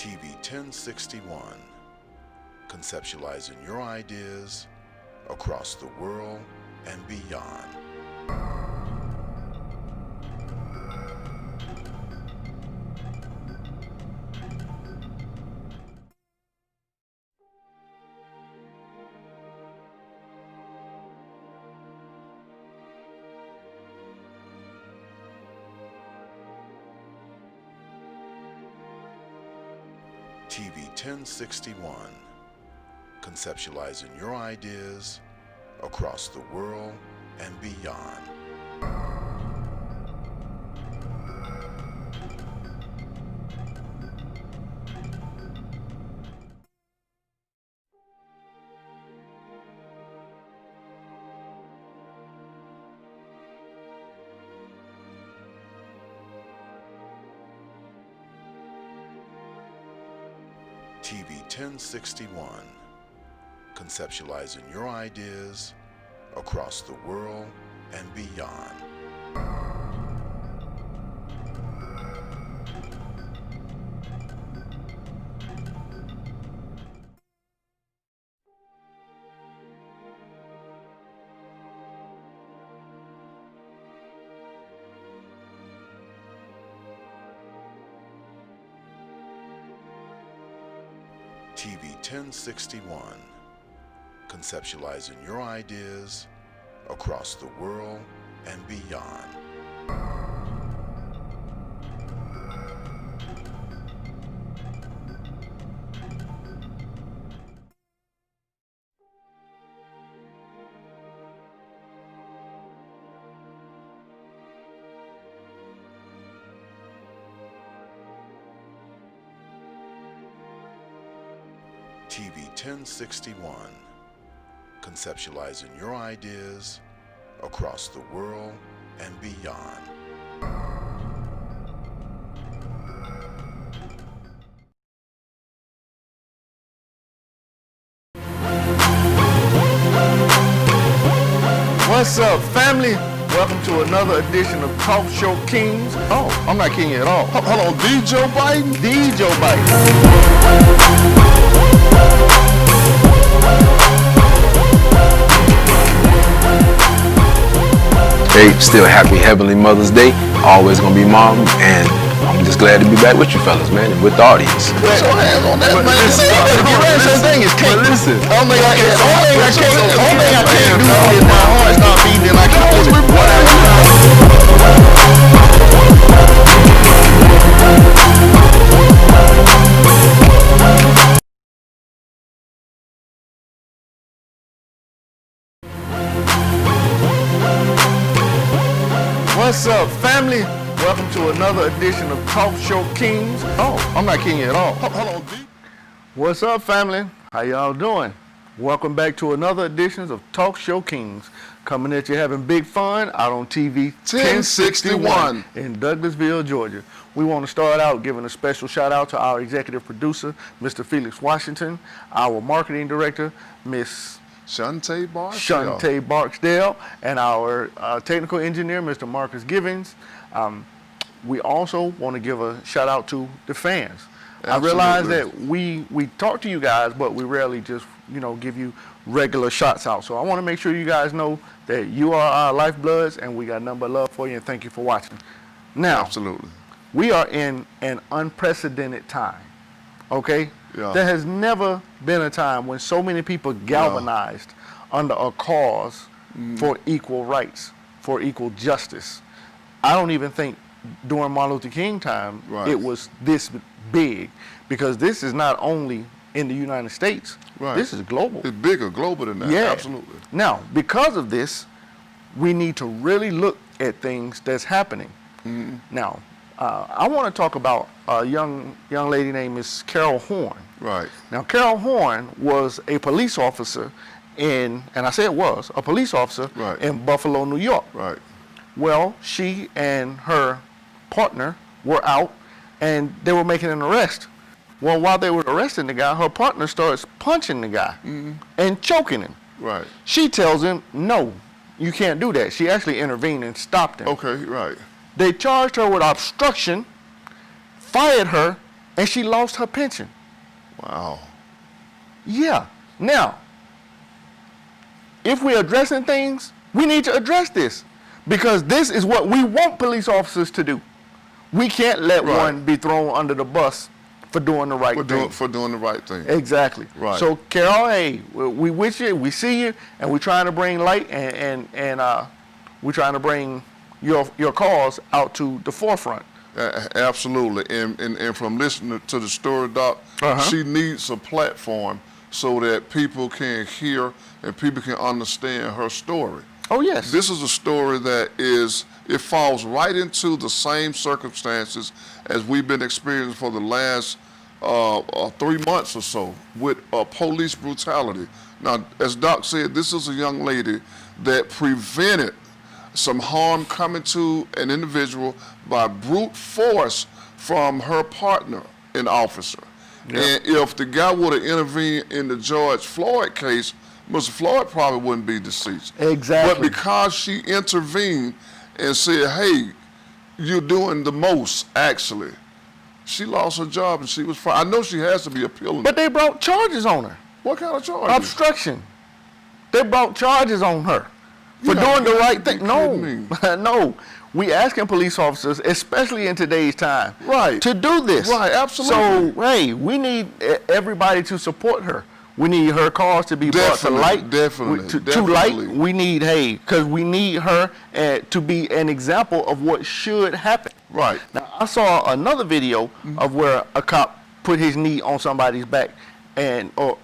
TV 1061, conceptualizing your ideas across the world and beyond. TV 1061, conceptualizing your ideas across the world and beyond. TV 1061, conceptualizing your ideas across the world and beyond. TV 1061, conceptualizing your ideas across the world and beyond. TV 1061, conceptualizing your ideas across the world and beyond. What's up, family? Welcome to another edition of Talk Show Kings. Oh, I'm not king at all. Hold on, D. Joe Biden? D. Joe Biden. Hey, still happy Heavenly Mother's Day. Always gonna be mom, and I'm just glad to be back with you fellas, man, and with the audience. Put your hands on that, man. The thing is cake. Listen. Only thing I can't do is my heart start beating and I can't do it. What's up, family? Welcome to another edition of Talk Show Kings. Oh, I'm not king at all. Hold on, D. What's up, family? How y'all doing? Welcome back to another edition of Talk Show Kings. Coming at you having big fun out on TV 1061 in Douglasville, Georgia. We want to start out giving a special shout out to our executive producer, Mr. Felix Washington, our marketing director, Miss Shante Barksdale, and our technical engineer, Mr. Marcus Givens. We also want to give a shout out to the fans. Absolutely. I realize that we talk to you guys, but we rarely just give you regular shots out. So I want to make sure you guys know that you are our lifebloods, and we got nothing but love for you, and thank you for watching. Now, absolutely, we are in an unprecedented time. Okay. Yeah. There has never been a time when so many people galvanized under a cause for equal rights, for equal justice. I don't even think during Martin Luther King time it was this big, because this is not only in the United States, this is global. It's bigger, global than that, absolutely. Now, because of this, we need to really look at things that's happening. Mm-hmm. Now, I want to talk about a young lady named Miss Carol Horn. Right. Now, Carol Horn was a police officer and I say it was, a police officer in Buffalo, New York. Right. Well, she and her partner were out and they were making an arrest. Well, while they were arresting the guy, her partner starts punching the guy and choking him. Right. She tells him, no, you can't do that. She actually intervened and stopped him. Okay, right. They charged her with obstruction, fired her, and she lost her pension. Wow. Yeah. Now, if we're addressing things, we need to address this because this is what we want police officers to do. We can't let Right. one be thrown under the bus for doing the right thing. For doing the right thing. Exactly. Right. So, Carol, hey, we with you, we see you, and we're trying to bring light and we're trying to bring your cause out to the forefront. Absolutely. And from listening to the story, Doc, she needs a platform so that people can hear and people can understand her story. Oh, yes. This is a story that it falls right into the same circumstances as we've been experiencing for the last 3 months or so with police brutality. Now, as Doc said, this is a young lady that prevented some harm coming to an individual by brute force from her partner, an officer. Yep. And if the guy would have intervened in the George Floyd case, Mr. Floyd probably wouldn't be deceased. Exactly. But because she intervened and said, hey, you're doing the most, actually, she lost her job and she was fired. I know she has to be appealing. But they brought charges on her. What kind of charges? Obstruction. They brought charges on her for doing the right thing. No, no. We asking police officers, especially in today's time, to do this. Right, absolutely. So, hey, we need everybody to support her. We need her cause to be brought to light. Definitely. To light. We need, because we need her to be an example of what should happen. Right. Now, I saw another video of where a cop put his knee on somebody's back and up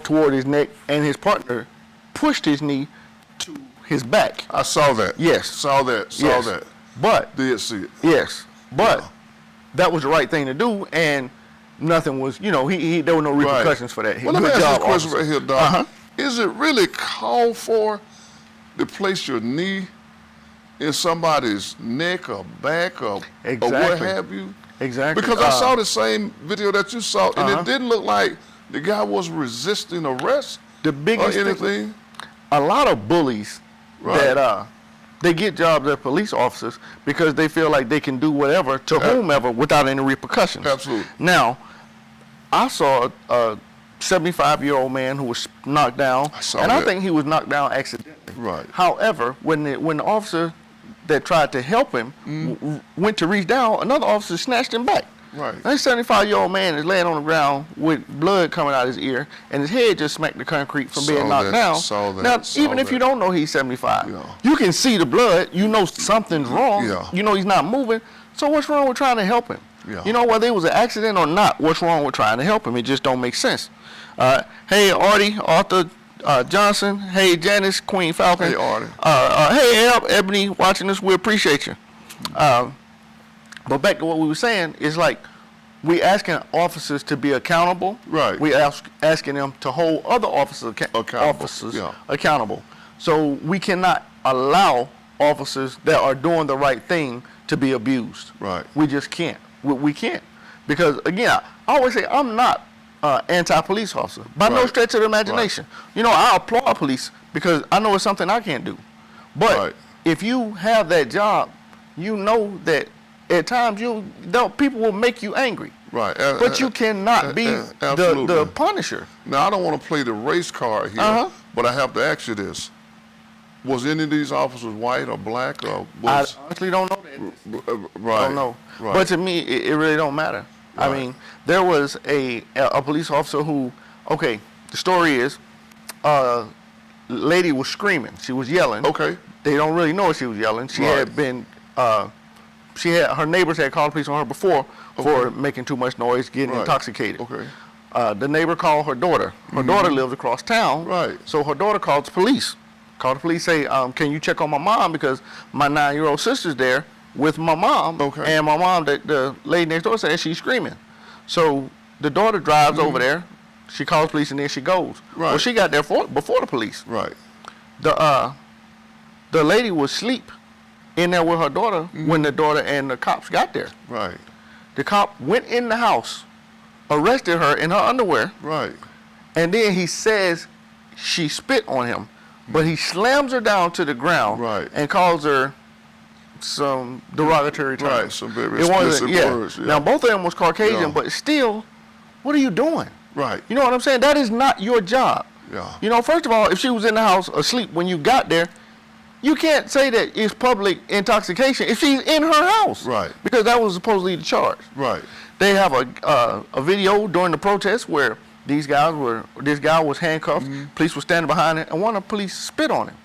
toward his neck, and his partner pushed his knee to his back. I saw that. Yes. Saw that. Yes. That. But did see it. Yes. But that was the right thing to do, and nothing was, there were no repercussions for that. Well, let me ask you a question right here, Doc. Is it really called for to place your knee in somebody's neck or back or what have you? Exactly. Because I saw the same video that you saw, and it didn't look like the guy was resisting arrest the biggest or anything. A lot of bullies that they get jobs as police officers because they feel like they can do whatever to whomever without any repercussions. Absolutely. Now, I saw a 75-year-old man who was knocked down, I think he was knocked down accidentally. Right. However, when the officer that tried to help him went to reach down, another officer snatched him back. Right. This 75-year-old man is laying on the ground with blood coming out his ear, and his head just smacked the concrete from being knocked down. Now, even if you don't know he's 75, you can see the blood. You know something's wrong. You know he's not moving. So what's wrong with trying to help him? Whether it was an accident or not, what's wrong with trying to help him? It just don't make sense. Hey, Artie, Arthur Johnson. Hey, Janice, Queen Falcon. Hey, Artie. Hey, Ebony, watching this, we appreciate you. But back to what we were saying, is like we asking officers to be accountable. Right. We asking them to hold other officers accountable. So we cannot allow officers that are doing the right thing to be abused. Right. We just can't. We can't. Because, again, I always say I'm not anti-police officer by no stretch of the imagination. I applaud police because I know it's something I can't do. But if you have that job, you know that at times people will make you angry. Right. But you cannot be the punisher. Now, I don't want to play the race card here, but I have to ask you this. Was any of these officers white or black? Or I honestly don't know that. Right. Don't know. Right. But to me, it really don't matter. Right. I mean, there was a police officer who, the story is, lady was screaming. She was yelling. Okay. They don't really know she was yelling. She had been, her neighbors had called the police on her before for making too much noise, getting intoxicated. Okay. The neighbor called her daughter. Her daughter lives across town. Right. So her daughter called the police. Called the police, say, can you check on my mom because my 9-year-old sister's there with my mom. Okay. And my mom, the lady next door, says she's screaming. So the daughter drives over there. She calls the police and then she goes. Right. Well, she got there before the police. Right. The lady was asleep in there with her daughter when the daughter and the cops got there. Right. The cop went in the house, arrested her in her underwear. Right. And then he says she spit on him, but he slams her down to the ground Right. and calls her some derogatory terms. Right, some very It wasn't- explicit words, yeah. Now both of them was Caucasian, Yeah. but still, what are you doing? Right. You know what I'm saying? That is not your job. Yeah. You know, first of all, if she was in the house asleep when you got there, you can't say that it's public intoxication if she's in her house. Right. Because that was supposedly the charge. Right. They have a video during the protest where this guy was handcuffed, police were standing behind him, and one of the police spit on him.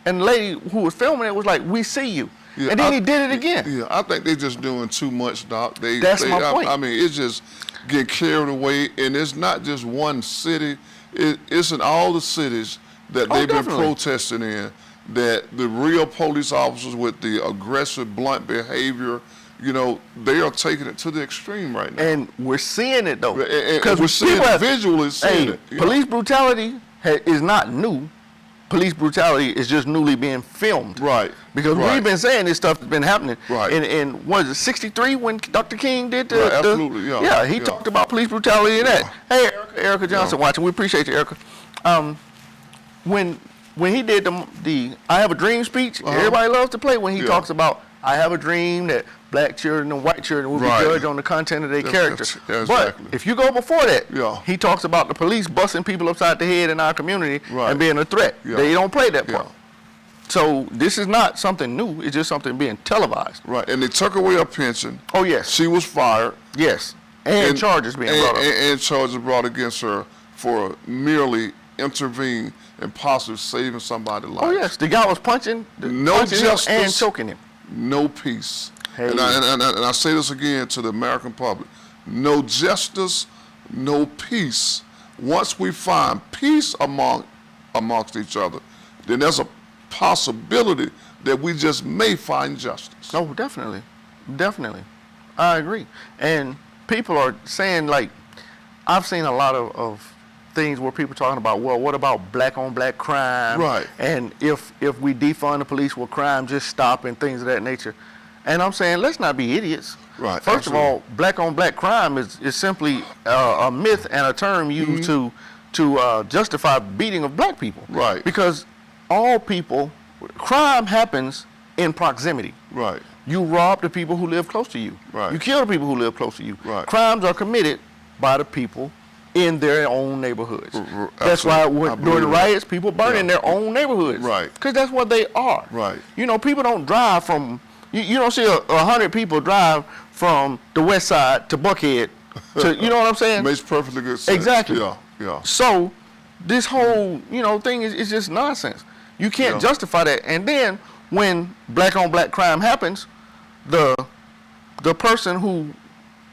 And the lady who was filming it was like, "We see you." Yeah, and then he did it again. Yeah, I think they're just doing too much, Doc. That's my point. I mean, it's just get carried away, and it's not just one city. It's in all the cities that they've been definitely. protesting in, that the real police officers with the aggressive, blunt behavior, you know, they are taking it to the extreme right now. And we're seeing it though. And we're seeing it visually, seeing it. you know. Police brutality is not new. Police brutality is just newly being filmed. Right. Because Right. we've been saying this stuff has been happening. Right. In what is it, 63 when Dr. King did the... Right, absolutely, yeah. Yeah, he Yeah. talked about police brutality and that. Hey, Erica Johnson watching. We appreciate you, Erica. When he did the I Have a Dream speech, everybody loves to play when he Yeah. talks about, I have a dream that black children and white children will Right. be judged on the content of their character. yeah, But exactly. if you go before that, Yeah. he talks about the police busting people upside the head in our community Right. and being a threat. Yeah. They don't play that Yeah. part. So this is not something new. It's just something being televised. Right, and they took away her pension. Oh, yes. She was fired. Yes. And charges being brought up. And charges brought against her for merely intervening and possibly saving somebody's life. Oh, yes. The guy was punching No punching him justice. and choking him. No peace. Hey. And I say this again to the American public. No justice, no peace. Once we find peace amongst each other, then there's a possibility that we just may find justice. Oh, definitely. Definitely. I agree. And people are saying, like, I've seen a lot of things where people talking about, well, what about black on black crime? Right. And if we defund the police, will crime just stop and things of that nature? And I'm saying, let's not be idiots. Right, First of all, black on black crime is simply a myth and a term used to justify beating of black people. Right. Because all people, crime happens in proximity. Right. You rob the people who live close to you. Right. You kill the people who live close to you. Right. Crimes are committed by the people in their own neighborhoods. That's why absolutely. I during the believe that. riots, people burn in their own neighborhoods. Right. Because that's what they are. Right. You know, people don't drive from, you don't see 100 people drive from the west side to Buckhead. To, you know what I'm saying? Makes perfectly good sense. Exactly. Yeah, yeah. So this whole, thing is just nonsense. You can't Yeah. justify that. And then when black on black crime happens, the person who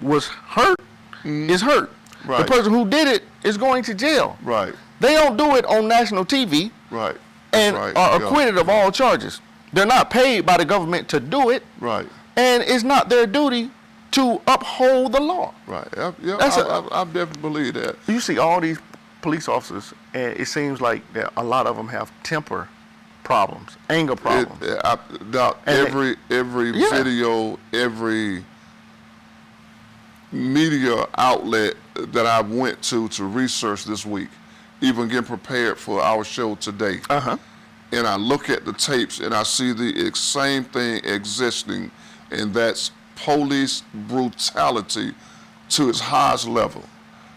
was hurt is hurt. Right. The person who did it is going to jail. Right. They don't do it on national TV Right. and That's right. are Yeah. acquitted of all charges. They're not paid by the government to do it, Right. and it's not their duty to uphold the law. Right. Yeah, That's I definitely believe that. You see all these police officers, and it seems like that a lot of them have temper problems, anger problems. Doc, And every Yeah. video, every media outlet that I went to research this week, even getting prepared for our show today, and I look at the tapes and I see the same thing existing, and that's police brutality to its highest level.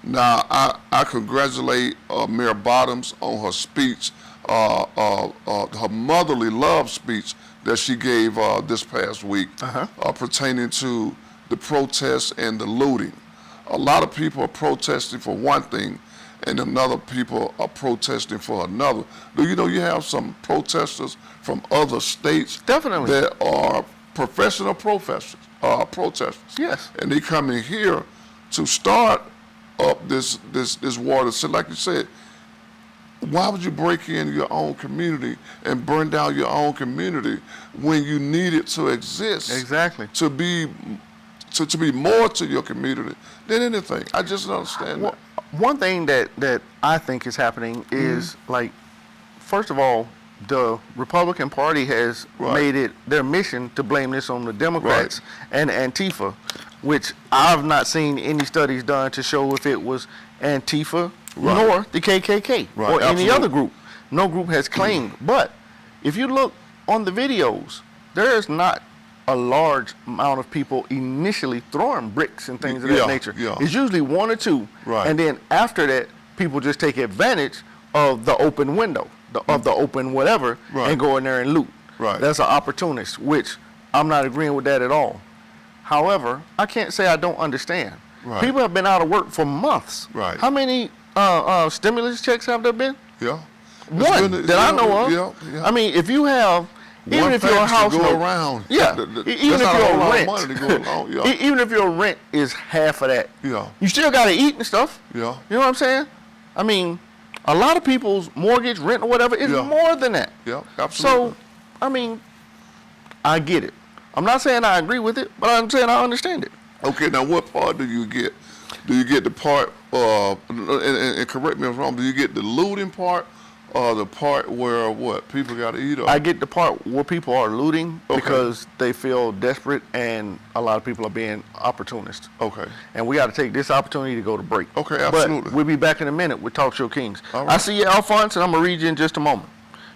Now, I congratulate Mayor Bottoms on her speech, her motherly love speech that she gave this past week pertaining to the protests and the looting. A lot of people are protesting for one thing, and another people are protesting for another. Do you know you have some protesters from other states Definitely. that are professional protesters? Yes. And they come in here to start up this war. So like you said, why would you break in your own community and burn down your own community when you need it to exist? Exactly. To be more to your community than anything. I just don't understand Well, that. one thing that I think is happening is, like, first of all, the Republican Party has made it their mission to blame this on the Democrats and Antifa, which I've not seen any studies done to show if it was Antifa nor the KKK or any absolutely. other group. No group has claimed. But if you look on the videos, there's not a large amount of people initially throwing bricks and things of that nature. Yeah. It's usually one or two, Right. and then after that, people just take advantage of the open window, of the open whatever, Right. and go in there and loot. Right. That's an opportunist, which I'm not agreeing with that at all. However, I can't say I don't understand. Right. People have been out of work for months. Right. How many stimulus checks have there been? Yeah. One that I know of. Yeah. I mean, if you have, even One if your package to house go note- around. yeah, even if That's not a your whole lot of rent, money to go along. Yeah. even if your rent is half of that, Yeah. you still got to eat and stuff. Yeah. You know what I'm saying? I mean, a lot of people's mortgage, rent, or whatever is Yeah. more than that. Yeah, absolutely. So, I mean, I get it. I'm not saying I agree with it, but I'm saying I understand it. Okay, now what part do you get? Do you get the part, and correct me if I'm wrong, do you get the looting part or the part where what, people got to eat? Or? I get the part where people are looting Okay. because they feel desperate and a lot of people are being opportunists. Okay. And we got to take this opportunity to go to break. Okay, absolutely. But we'll be back in a minute with Talk Show Kings. All right. I see you, Alphonse, and I'm going to read you in just a moment.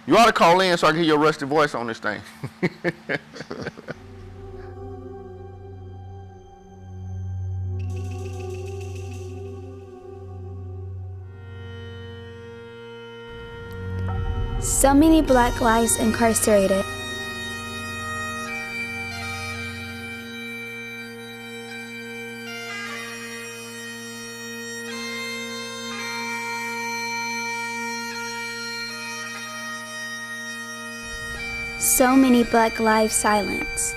You ought to call in so I can hear your rusty voice on this thing. So many Black lives incarcerated. So many Black lives silenced.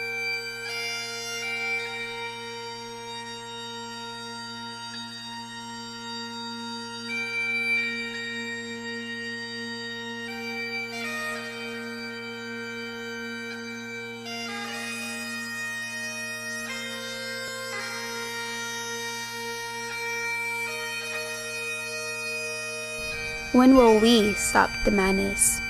When will we stop the madness?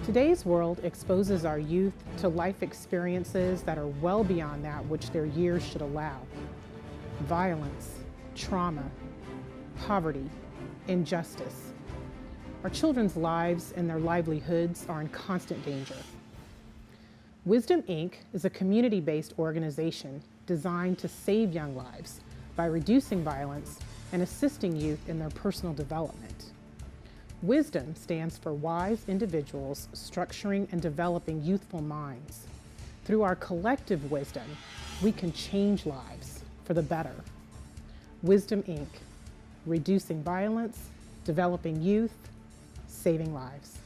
Today's world exposes our youth to life experiences that are well beyond that which their years should allow. Violence, trauma, poverty, injustice. Our children's lives and their livelihoods are in constant danger. Wisdom, Inc. is a community-based organization designed to save young lives by reducing violence and assisting youth in their personal development. Wisdom stands for wise individuals structuring and developing youthful minds. Through our collective wisdom, we can change lives for the better. Wisdom, Inc. Reducing violence, developing youth, saving lives.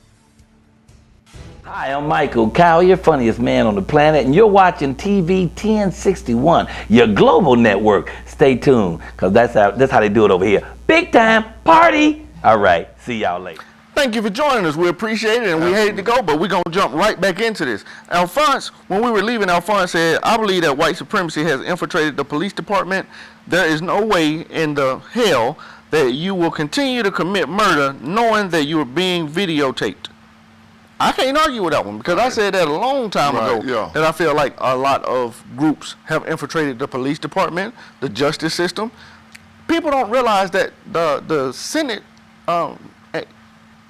Hi, I'm Michael Kyle, your funniest man on the planet, and you're watching TV 1061, your global network. Stay tuned, because that's how they do it over here. Big time party! All right, see y'all later. Thank you for joining us. We appreciate it, and we hate to go, but we're going to jump right back into this. Alphonse, when we were leaving, Alphonse said, I believe that white supremacy has infiltrated the police department. There is no way in the hell that you will continue to commit murder knowing that you are being videotaped. I can't argue with that one, because I said that a long time ago, yeah. that I feel like a lot of groups have infiltrated the police department, the justice system. People don't realize that the Senate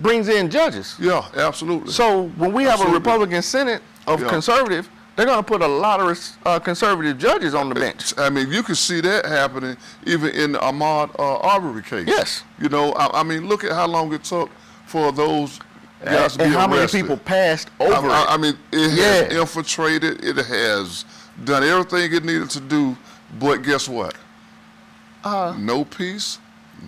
brings in judges. Yeah, absolutely. So when we have a Absolutely. Republican Senate of Yeah. conservative, they're going to put a lot of conservative judges on the bench. I mean, you can see that happening even in the Ahmaud Arbery case. Yes. You know, I mean, look at how long it took for those guys to be And how many arrested. people passed over I it. mean, it has Yeah. infiltrated. It has done everything it needed to do, but guess what? No peace,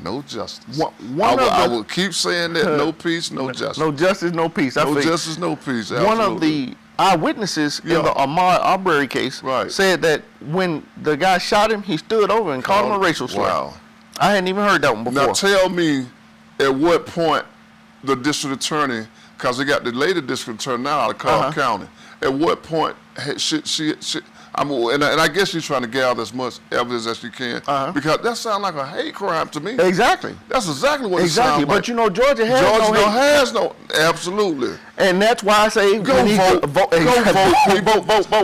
no justice. I will keep saying that. No peace, no justice. No justice, no peace. I No think justice, no peace. one of Absolutely. the eyewitnesses in Yeah. the Ahmaud Arbery case Right. said that when the guy shot him, he stood over and called him a racial slur. Wow. I hadn't even heard that one before. Now tell me, at what point the district attorney, because they got the later district attorney now out of Cobb County, at what point should And I guess she's trying to gather as much evidence as she can because that sounds like a hate crime to me. Exactly. That's exactly what it Exactly. sounds like. But you know, Georgia has has no, absolutely. And that's why I say Go vote. vote.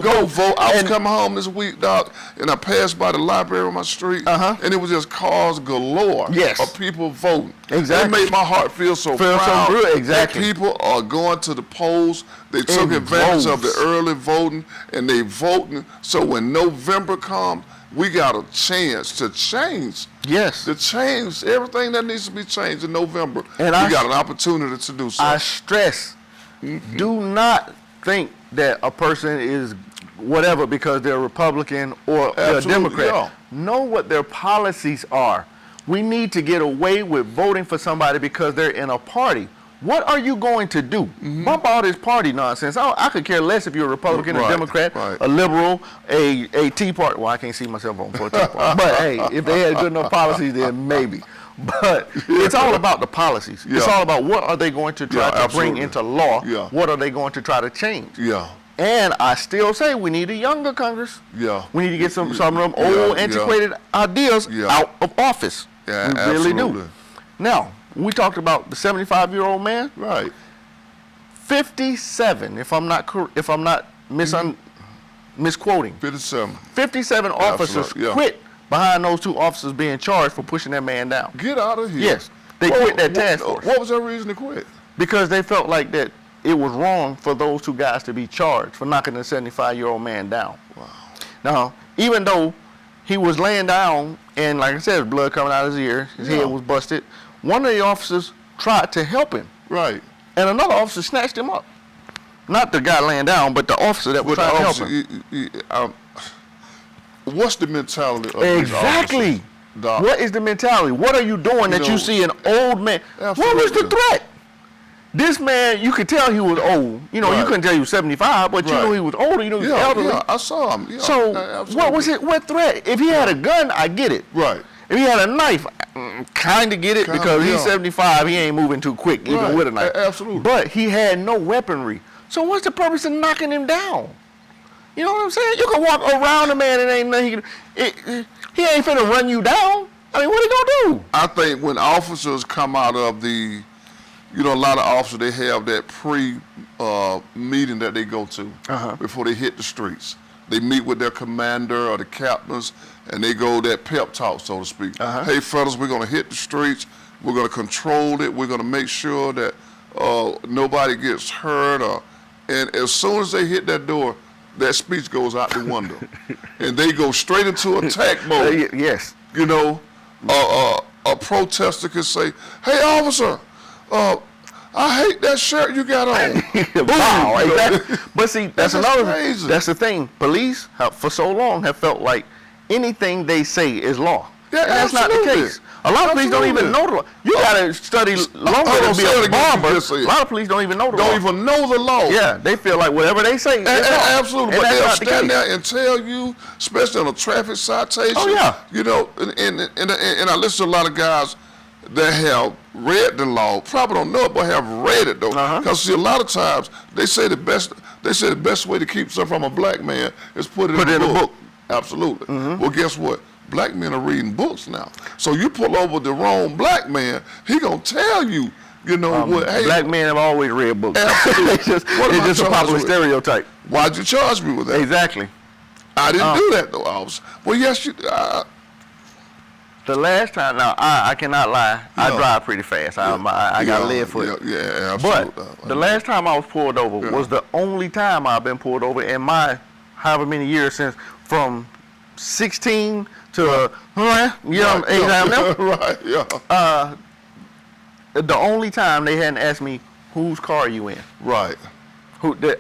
Go vote. I was coming home this week, Doc, and I passed by the library on my street, and it was just cars galore of people voting. Exactly. It made my heart feel so proud. Good. Exactly. That people are going to the polls. They took advantage of the early voting, and they voting. So when November comes, we got a chance to change. Yes. To change everything that needs to be changed in November. And we got an opportunity to do so. I stress, do not think that a person is whatever because they're Republican or they're Democrat. Yeah. Know what their policies are. We need to get away with voting for somebody because they're in a party. What are you going to do? Bump all this party nonsense. I could care less if you're a Republican, a Democrat, a liberal, a Tea Party. Well, I can't see myself voting for a Tea Party. But hey, if they had good enough policies, then maybe. But it's all about the policies. It's all about what are they going to try to bring into law. What are they going to try to change? And I still say we need a younger Congress. We need to get some of them old, antiquated ideas out of office. We really do. Now, we talked about the 75-year-old man. Right. 57, if I'm not misquoting. 57. 57 officers quit behind those 2 officers being charged for pushing that man down. Get out of here. Yes. They quit that task force. What was their reason to quit? Because they felt like that it was wrong for those 2 guys to be charged for knocking the 75-year-old man down. Wow. Now, even though he was laying down and, like I said, blood coming out of his ear, his head was busted, one of the officers tried to help him. Right. And another officer snatched him up. Not the guy laying down, but the officer that was trying to help him. What's the mentality of exactly. these officers, Doc? What is the mentality? What are you doing that you see an old man? Absolutely. What was the threat? This man, you could tell he was old. You know, you couldn't tell he was 75, but you knew he was older. You knew he was elderly. Yeah, I saw him. Yeah, so what was it? What threat? If he had a gun, I get it. Right. If he had a knife, kind of get it because he's 75. He ain't moving too quick, even with a knife. Absolutely. But he had no weaponry. So what's the purpose of knocking him down? You know what I'm saying? You can walk around a man and ain't nothing he ain't finna run you down. I mean, what he gonna do? I think when officers come out of the, a lot of officers, they have that meeting that they go to before they hit the streets. They meet with their commander or the captains, and they go that pep talk, so to speak. Hey, fellas, we're gonna hit the streets. We're gonna control it. We're gonna make sure that nobody gets hurt. And as soon as they hit that door, that speech goes out the window, and they go straight into attack mode. Yes. A protester could say, "Hey, officer, I hate that shirt you got on." Wow, exactly. But see, that's another. Crazy. That's the thing. Police for so long have felt like anything they say is law. Yeah, and that's not the case. A lot of police don't even know the law. You gotta study longer to be a barber. A lot of police don't even know the law. Don't even know the law. Yeah, they feel like whatever they say is law. Absolutely, but they'll stand there and tell you, especially on a traffic citation. Oh yeah. And I listen to a lot of guys that have read the law, probably don't know it, but have read it though. Because see, a lot of times they say the best way to keep something from a black man is put it in a book. Absolutely. Well, guess what? Black men are reading books now. So you pull over the wrong black man, he gonna tell you, what? Hey, black men have always read books. Absolutely. it's just a popular stereotype. Why'd you charge me with that? Exactly. I didn't do that though. Well, yes, you. The last time, now I cannot lie, I drive pretty fast. I got a lead foot. Yeah, absolutely. But the last time I was pulled over was the only time I've been pulled over in my however many years since from 16 to age I am now. Right. Yeah. The only time they hadn't asked me whose car are you in. Right.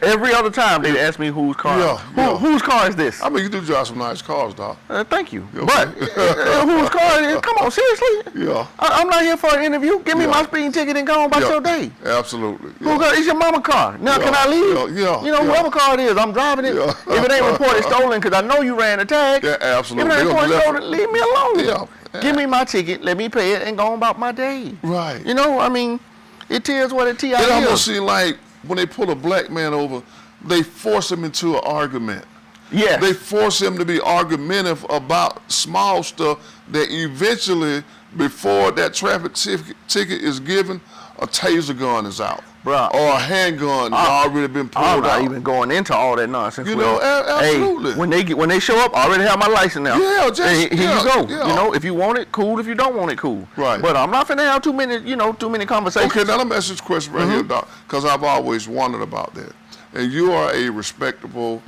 Every other time they'd ask me whose car. Whose car is this? I mean, you do drive some nice cars, Doc. Thank you. But whose car is it? Come on, seriously? Yeah. I'm not here for an interview. Give me my speeding ticket and go on about your day. Absolutely. It's your mama's car. Now can I leave? Whoever car it is, I'm driving it. If it ain't reported stolen, because I know you ran a tag. Yeah, absolutely. If it ain't reported stolen, leave me alone. Yeah. Give me my ticket, let me pay it, and go on about my day. Right. I mean, it is what it is. It almost seems like when they pull a black man over, they force him into an argument. Yes. They force him to be argumentative about small stuff that eventually, before that traffic ticket is given, a taser gun is out. Bruh. Or a handgun has already been pulled I'm not out. even going into all that nonsense. You with know, them. absolutely. Hey, when they show up, I already have my license now. Yeah, just- Hey, here yeah, you go. yeah. You know, if you want it, cool. If you don't want it, cool. Right. But I'm not finna have too many conversations. Okay, now let me ask you this question right here, Doc, because I've always wondered about that. And you are a respectable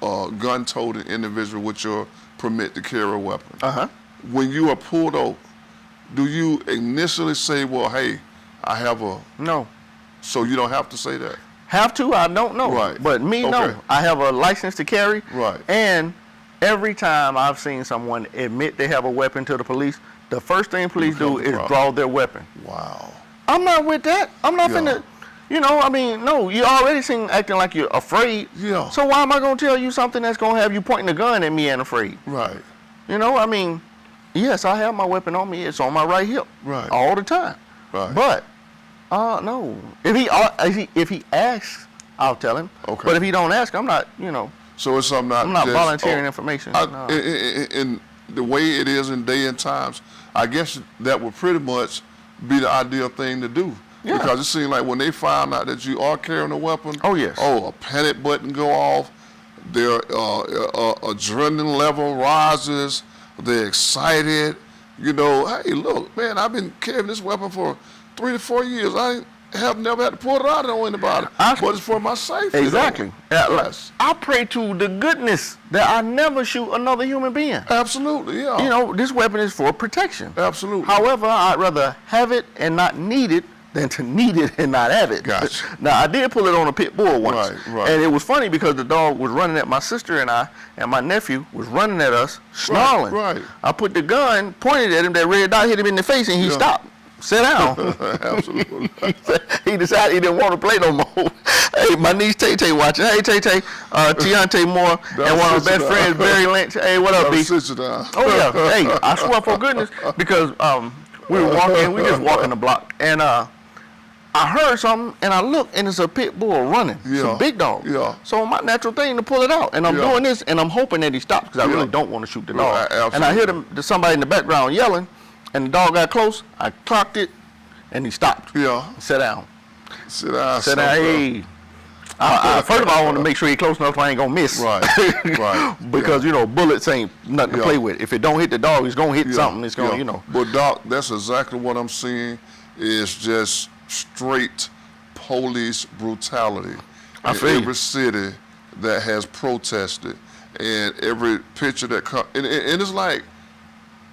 gun-toting individual with your permit to carry a weapon. Uh-huh. When you are pulled over, do you initially say, well, hey, I have a... No. So you don't have to say that? Have to? I don't know. Right. But me, Okay. no. I have a license to carry. Right. And every time I've seen someone admit they have a weapon to the police, the first thing police do is draw their weapon. Wow. I'm not with that. I'm not Yeah. finna, no, you already seem acting like you're afraid. Yeah. So why am I gonna tell you something that's gonna have you pointing a gun at me and afraid? Right. Yes, I have my weapon on me. It's on my right hip. Right. All the time. Right. But, no. If he asks, I'll tell him. Okay. But if he don't ask, I'm not, So it's something I'm not just, volunteering information. No. In the way it is in day and times, I guess that would pretty much be the ideal thing to do. Yeah. Because it seems like when they find out that you are carrying a weapon, Oh, yes. a panic button go off, their adrenaline level rises, they're excited. Hey, look, man, I've been carrying this weapon for 3 to 4 years. I have never had to pull it out on anybody, but it's for my safety. Exactly. Yes. I pray to the goodness that I never shoot another human being. Absolutely, yeah. This weapon is for protection. Absolutely. However, I'd rather have it and not need it than to need it and not have it. Gotcha. Now, I did pull it on a pit bull once. Right. And it was funny because the dog was running at my sister and I, and my nephew was running at us, snarling. right. I put the gun, pointed at him, that red dot hit him in the face, and he stopped. Sit down. Absolutely. He decided he didn't want to play no more. Hey, my niece Tay Tay watching. Hey, Tay Tay, Tiante Moore, and one of my best friends, Barry Lynch. Hey, what up, B? Sit you down. Oh yeah. Hey, I swear for goodness, because we just walking the block, and I heard something, and I looked, and it's a pit bull running. It's Yeah. a big dog. Yeah. So my natural thing to pull it out, and I'm Yeah. doing this, and I'm hoping that he stops because I really don't want to shoot the dog. Right, and I hear somebody in the background yelling, and the dog got close. I clocked it, and he stopped. Yeah. Sat down. Sit down. Said, hey. First of all, I want to make sure he's close enough so I ain't going to miss. Right, right. Because, bullets ain't nothing to play with. If it don't hit the dog, it's going to hit something. It's going to, But, Doc, that's exactly what I'm seeing is just straight police brutality I in feel you. every city that has protested and every picture that comes. And it's like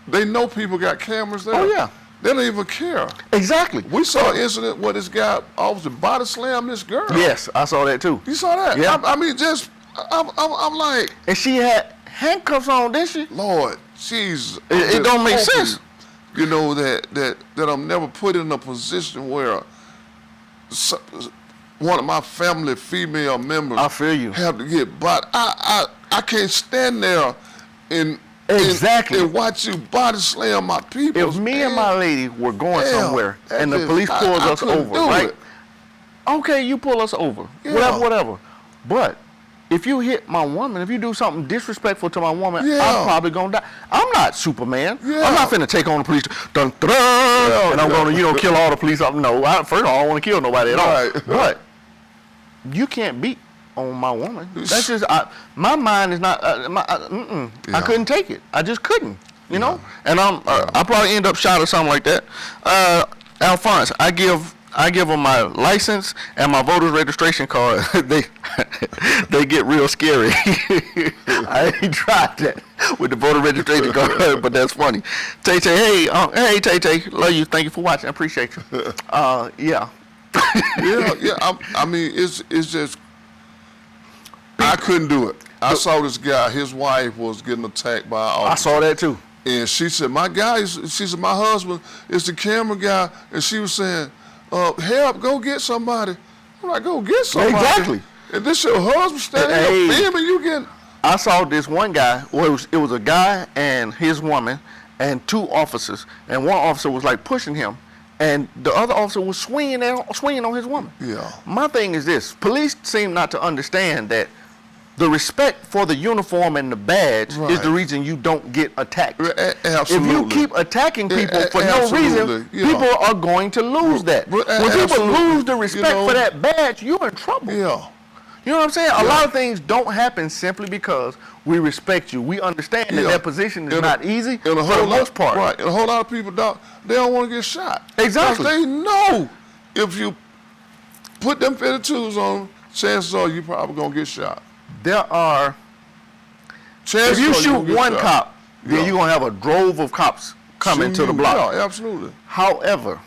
they know people got cameras there. Oh, yeah. They don't even care. Exactly. We saw an incident where this guy officer body slammed this girl. Yes, I saw that too. You saw that? Yeah. I'm like, And she had handcuffs on, didn't she? Lord, jeez. It don't make sense. That I'm never put in a position where one of my family female members I feel you. have to get but I can't stand there and Exactly. and watch you body slam my people. If me and my lady were going somewhere and the police pulls us over, right? Okay, you pull us over. Yeah. Whatever. But if you hit my woman, if you do something disrespectful to my woman, Yeah. I'm probably gonna die. I'm not Superman. Yeah. I'm not finna take on the police, dun, dun, dun, and I'm gonna, first of all, I don't want to kill nobody at all. Right. But you can't beat on my woman. That's just my mind is not. I couldn't take it. I just couldn't. And I probably end up shot or something like that. Alphonse, I give them my license and my voter's registration card. they get real scary. I ain't tried that with the voter registration card, but that's funny. Tay Tay, hey Tay Tay, love you. Thank you for watching. I appreciate you. Yeah. yeah. I mean, it's just I couldn't do it. I saw this guy. His wife was getting attacked by an officer. I saw that too. And she said, my husband is the camera guy. And she was saying, help, go get somebody. I'm like, go get somebody. Exactly. And this your husband standing there filming you getting. I saw this one guy, it was a guy and his woman and 2 officers. And one officer was like pushing him. And the other officer was swinging on his woman. Yeah. My thing is this. Police seem not to understand that The respect for the uniform and the badge is Right. the reason you don't get attacked. Absolutely. If you keep attacking people for no Absolutely, reason, yeah. people are going to lose that. When people Absolutely. lose the respect You know, for that badge, you're in trouble. Yeah. You know what I'm saying? A lot of things don't happen simply because we respect you. We understand that Yeah. that position is And not easy and for the most part. Right. And a whole lot of people they don't want to get shot. Exactly. 'Cause they know if you put them 52s on, chances are you probably gonna get shot. There are, Chances if you are shoot gonna get one shot. cop, then Yeah. you're going to have a drove of cops coming to the Shooting you. block. Yeah, absolutely. However,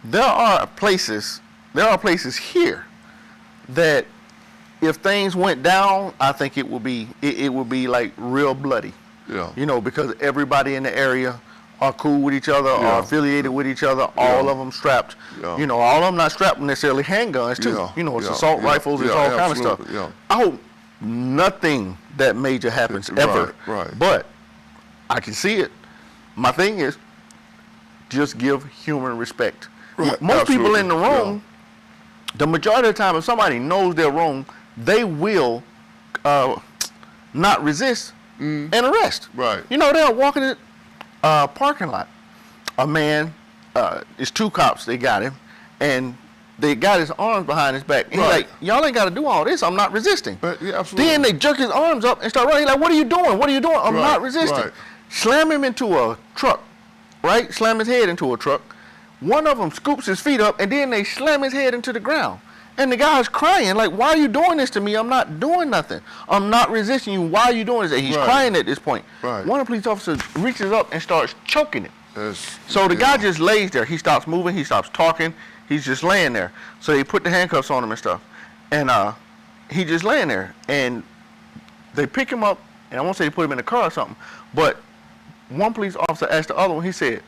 there are places here that if things went down, I think it would be like real bloody. Yeah. You know, because everybody in the area are cool with each other, Yeah. are affiliated with each other, all of them strapped. Yeah. You know, all of them not strapped with necessarily handguns too. Yeah. You know, it's Yeah. assault Yeah. rifles, it's Yeah, all kind of stuff. absolutely. Yeah. I hope nothing that major happens ever. Right. But I can see it. My thing is, just give human respect. Right, Most people absolutely, in the room, the majority of the time, if somebody knows they're wrong, they will not resist and arrest. Right. You know, they're walking in a parking lot. A man, it's two cops, they got him, and they got his arms behind his back. And he's Right. like, y'all ain't got to do all this, I'm not resisting. Yeah, absolutely. Then they jerk his arms up and start running. He's like, what are you doing? What are you doing? I'm Right, not resisting. right. Slam him into a truck, right? Slam his head into a truck. One of them scoops his feet up, and then they slam his head into the ground. And the guy's crying, like, why are you doing this to me? I'm not doing nothing. I'm not resisting you. Why are you doing this? And he's Right. crying at this point. Right. One of the police officers reaches up and starts choking him. That's- So the yeah. guy just lays there. He stops moving. He stops talking. He's just laying there. So they put the handcuffs on him and stuff. And he just laying there. And they pick him up, and I won't say they put him in the car or something, but one police officer asked the other one, he said,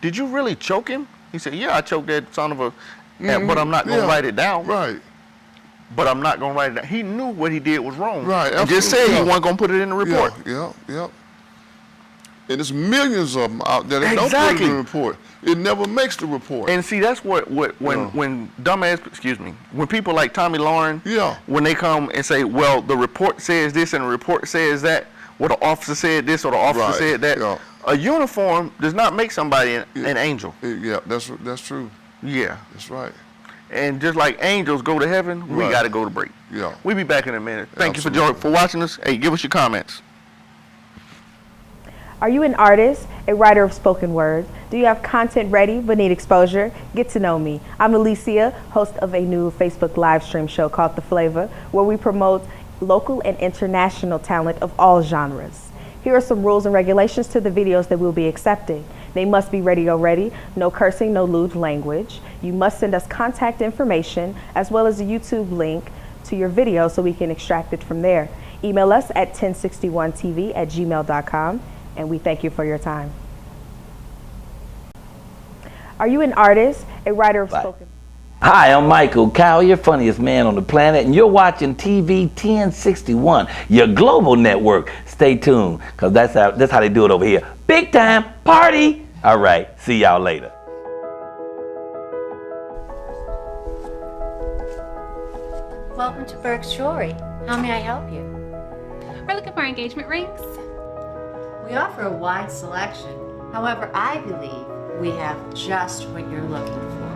did you really choke him? He said, yeah, I choked that son of a, but I'm not going to Yeah. write it down. Right. But I'm not going to write it down. He knew what he did was wrong. Right, And just said absolutely, he yeah. wasn't going to put it in the report. Yeah. And there's millions of them out there that don't put it Exactly. in the report. It never makes the report. And see, that's when dumbass, when people like Tommy Lauren, Yeah. when they come and say, well, the report says this and the report says that, well, the officer said this or the officer Right, said that. yeah. A uniform does not make somebody an angel. Yeah, that's true. Yeah. That's right. And just like angels go to heaven, we Right. got to go to break. Yeah. We'll be back in a minute. Thank you Absolutely. for watching us. Hey, give us your comments. Are you an artist, a writer of spoken word? Do you have content ready but need exposure? Get to know me. I'm Alicia, host of a new Facebook live stream show called The Flavor, where we promote local and international talent of all genres. Here are some rules and regulations to the videos that we'll be accepting. They must be radio ready, no cursing, no lewd language. You must send us contact information as well as a YouTube link to your video so we can extract it from there. Email us at 1061tv@gmail.com. And we thank you for your time. Are you an artist, a writer of spoken? Hi, I'm Michael Kyle, your funniest man on the planet, and you're watching TV 1061, your global network. Stay tuned, because that's how they do it over here. Big time party! All right, see y'all later. Welcome to Burke's Jewelry. How may I help you? We're looking for engagement rings. We offer a wide selection. However, I believe we have just what you're looking for.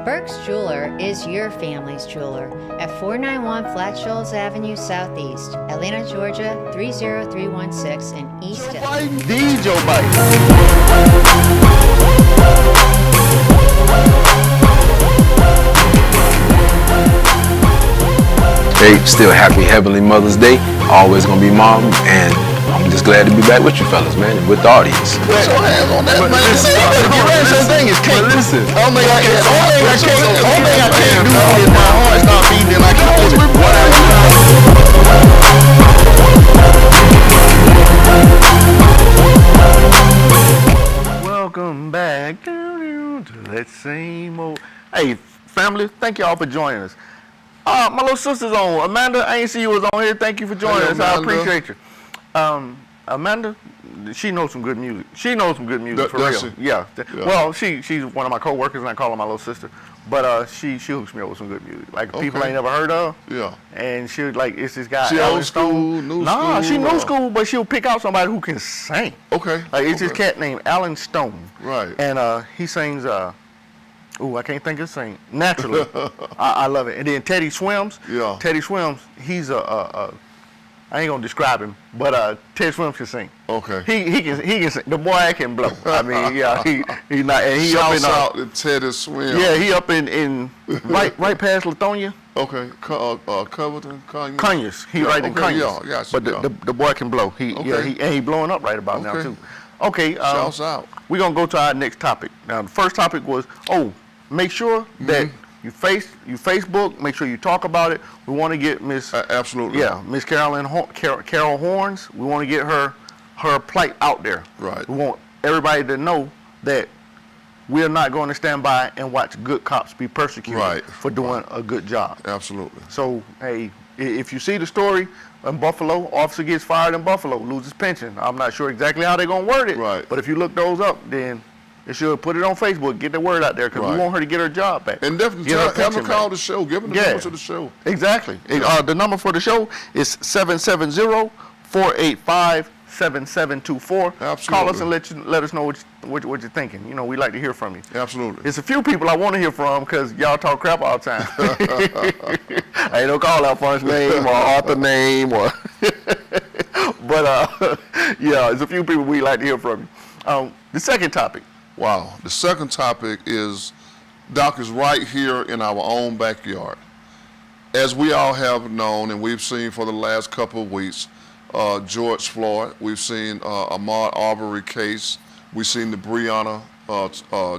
Burke's Jeweler is your family's jeweler at 491 Flat Shoals Avenue Southeast, Atlanta, Georgia 30316 in East Atlanta. The Joe Biden. Hey, still happy Heavenly Mother's Day. Always gonna be mom, and I'm just glad to be back with you fellas, man, and with the audience. Put your hands on that, man. The thing is cake. Listen. Only thing I can't do is my heart start beating and I can't do it. Welcome back to that same old. Hey, family, thank y'all for joining us. My little sister's on. Amanda, I ain't see you was on here. Thank you for joining Hey, us. I Amanda. appreciate you. Amanda, she knows some good music. She knows some good music for does real. she? Yeah. Yeah. Well, she's one of my coworkers, and I call her my little sister. But she hooks me up with some good music, like people I ain't never heard of. Yeah. And she like it's this guy. She Alan old school, Stone. new Nah, school, she new or- school, but she'll pick out somebody who can sing. Okay. Like it's this okay. cat named Alan Stone. Right. And he sings. Ooh, I can't think of his name. Naturally, I love it. And then Teddy Swims. Yeah. Teddy Swims. He's I ain't gonna describe him, but Teddy Swims can sing. Okay. He can sing. The boy can blow. I mean, yeah, he's not. And he Shouts up out to Teddy Swim. Yeah, he up in right past Lithonia. Okay. Coverton, Conyers. Conyers. He Yeah, right in okay, Conyers. yeah, gotcha, But yeah. the boy can blow. He blowing up right about now Okay. too. Okay. Shouts out. We're gonna go to our next topic. Now the first topic was make sure that you Facebook, make sure you talk about it. We want to get Miss Absolutely. Yeah, Miss Carol Horns. We want to get her plight out there. Right. We want everybody to know that we are not going to stand by and watch good cops be persecuted Right. for doing a good job. Absolutely. So, hey, if you see the story in Buffalo, officer gets fired in Buffalo, loses pension. I'm not sure exactly how they're going to word it. Right. But if you look those up, then they should put it on Facebook, get the word out there, because we Right. want her to get her job back. And definitely Get her have them pension call back. the show. Give them the Yeah. number to the show. Exactly. The number for the show is 770-485-7724. Absolutely. Call us and let us know what you're thinking. You know, we like to hear from you. Absolutely. It's a few people I want to hear from because y'all talk crap all the time. I ain't no call out for his name or author name or. But yeah, there's a few people we like to hear from you. The second topic. Wow. The second topic is, Doc, is right here in our own backyard. As we all have known and we've seen for the last couple of weeks, George Floyd, we've seen Ahmaud Arbery case, we've seen the Breonna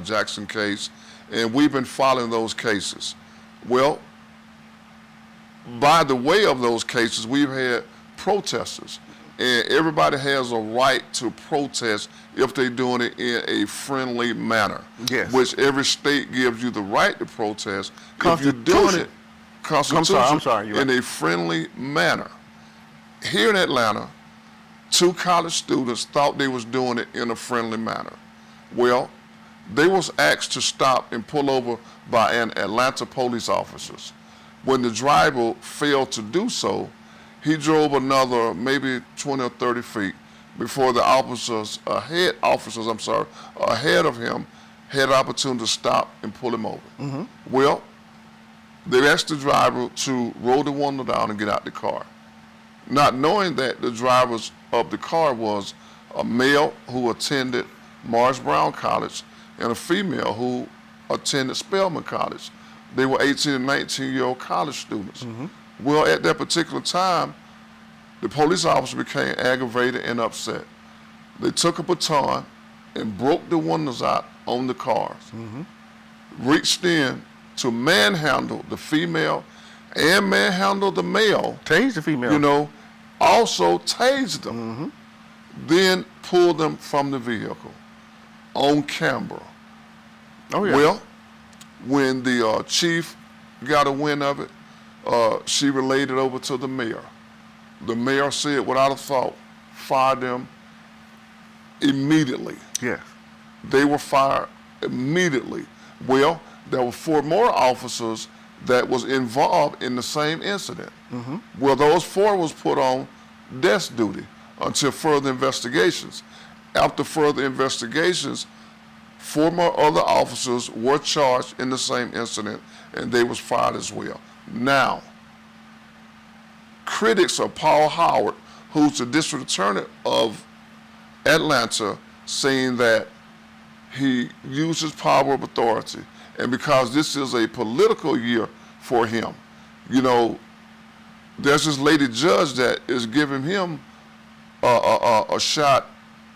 Jackson case, and we've been following those cases. Well, by the way of those cases, we've had protesters. And everybody has a right to protest if they're doing it in a friendly manner. Yes. Which every state gives you the right to protest if you're doing it Constitution I'm sorry, you're in a friendly manner. Here in Atlanta, 2 college students thought they was doing it in a friendly manner. Well, they was asked to stop and pull over by an Atlanta police officers. When the driver failed to do so, he drove another maybe 20 or 30 feet before the officers ahead of him had an opportunity to stop and pull him over. Well, they asked the driver to roll the window down and get out the car, not knowing that the driver of the car was a male who attended Morris Brown College and a female who attended Spelman College. They were 18 and 19-year-old college students. Well, at that particular time, the police officer became aggravated and upset. They took a baton and broke the windows out on the cars, reached in to manhandle the female and manhandle the male. Tased the female. You know, also tased them. Then pulled them from the vehicle on camera. Oh, yeah. Well, when the chief got a wind of it, she relayed it over to the mayor. The mayor said, without a thought, fired them immediately. Yes. They were fired immediately. Well, there were 4 more officers that was involved in the same incident. Well, those 4 was put on desk duty until further investigations. After further investigations, 4 more other officers were charged in the same incident, and they was fired as well. Now, critics of Paul Howard, who's the district attorney of Atlanta, saying that he uses power of authority, and because this is a political year for him, you know, there's this lady judge that is giving him a shot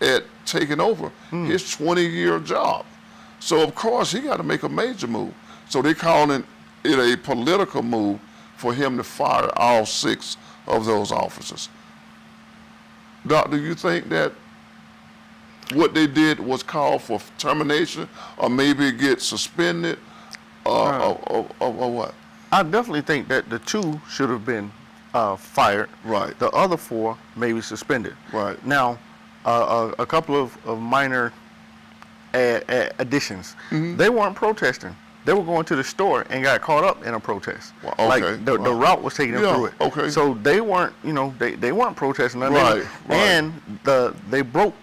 at taking over his 20-year job. So of course he got to make a major move. So they calling it a political move for him to fire all 6 of those officers. Doc, do you think that what they did was called for termination, or maybe get suspended, or what? I definitely think that the 2 should have been fired. Right. The other 4 maybe suspended. Right. Now, a couple of minor additions. They weren't protesting. They were going to the store and got caught up in a protest. Well, okay, like the route was taking them through it. Okay. So they weren't, they weren't protesting. Right. And they broke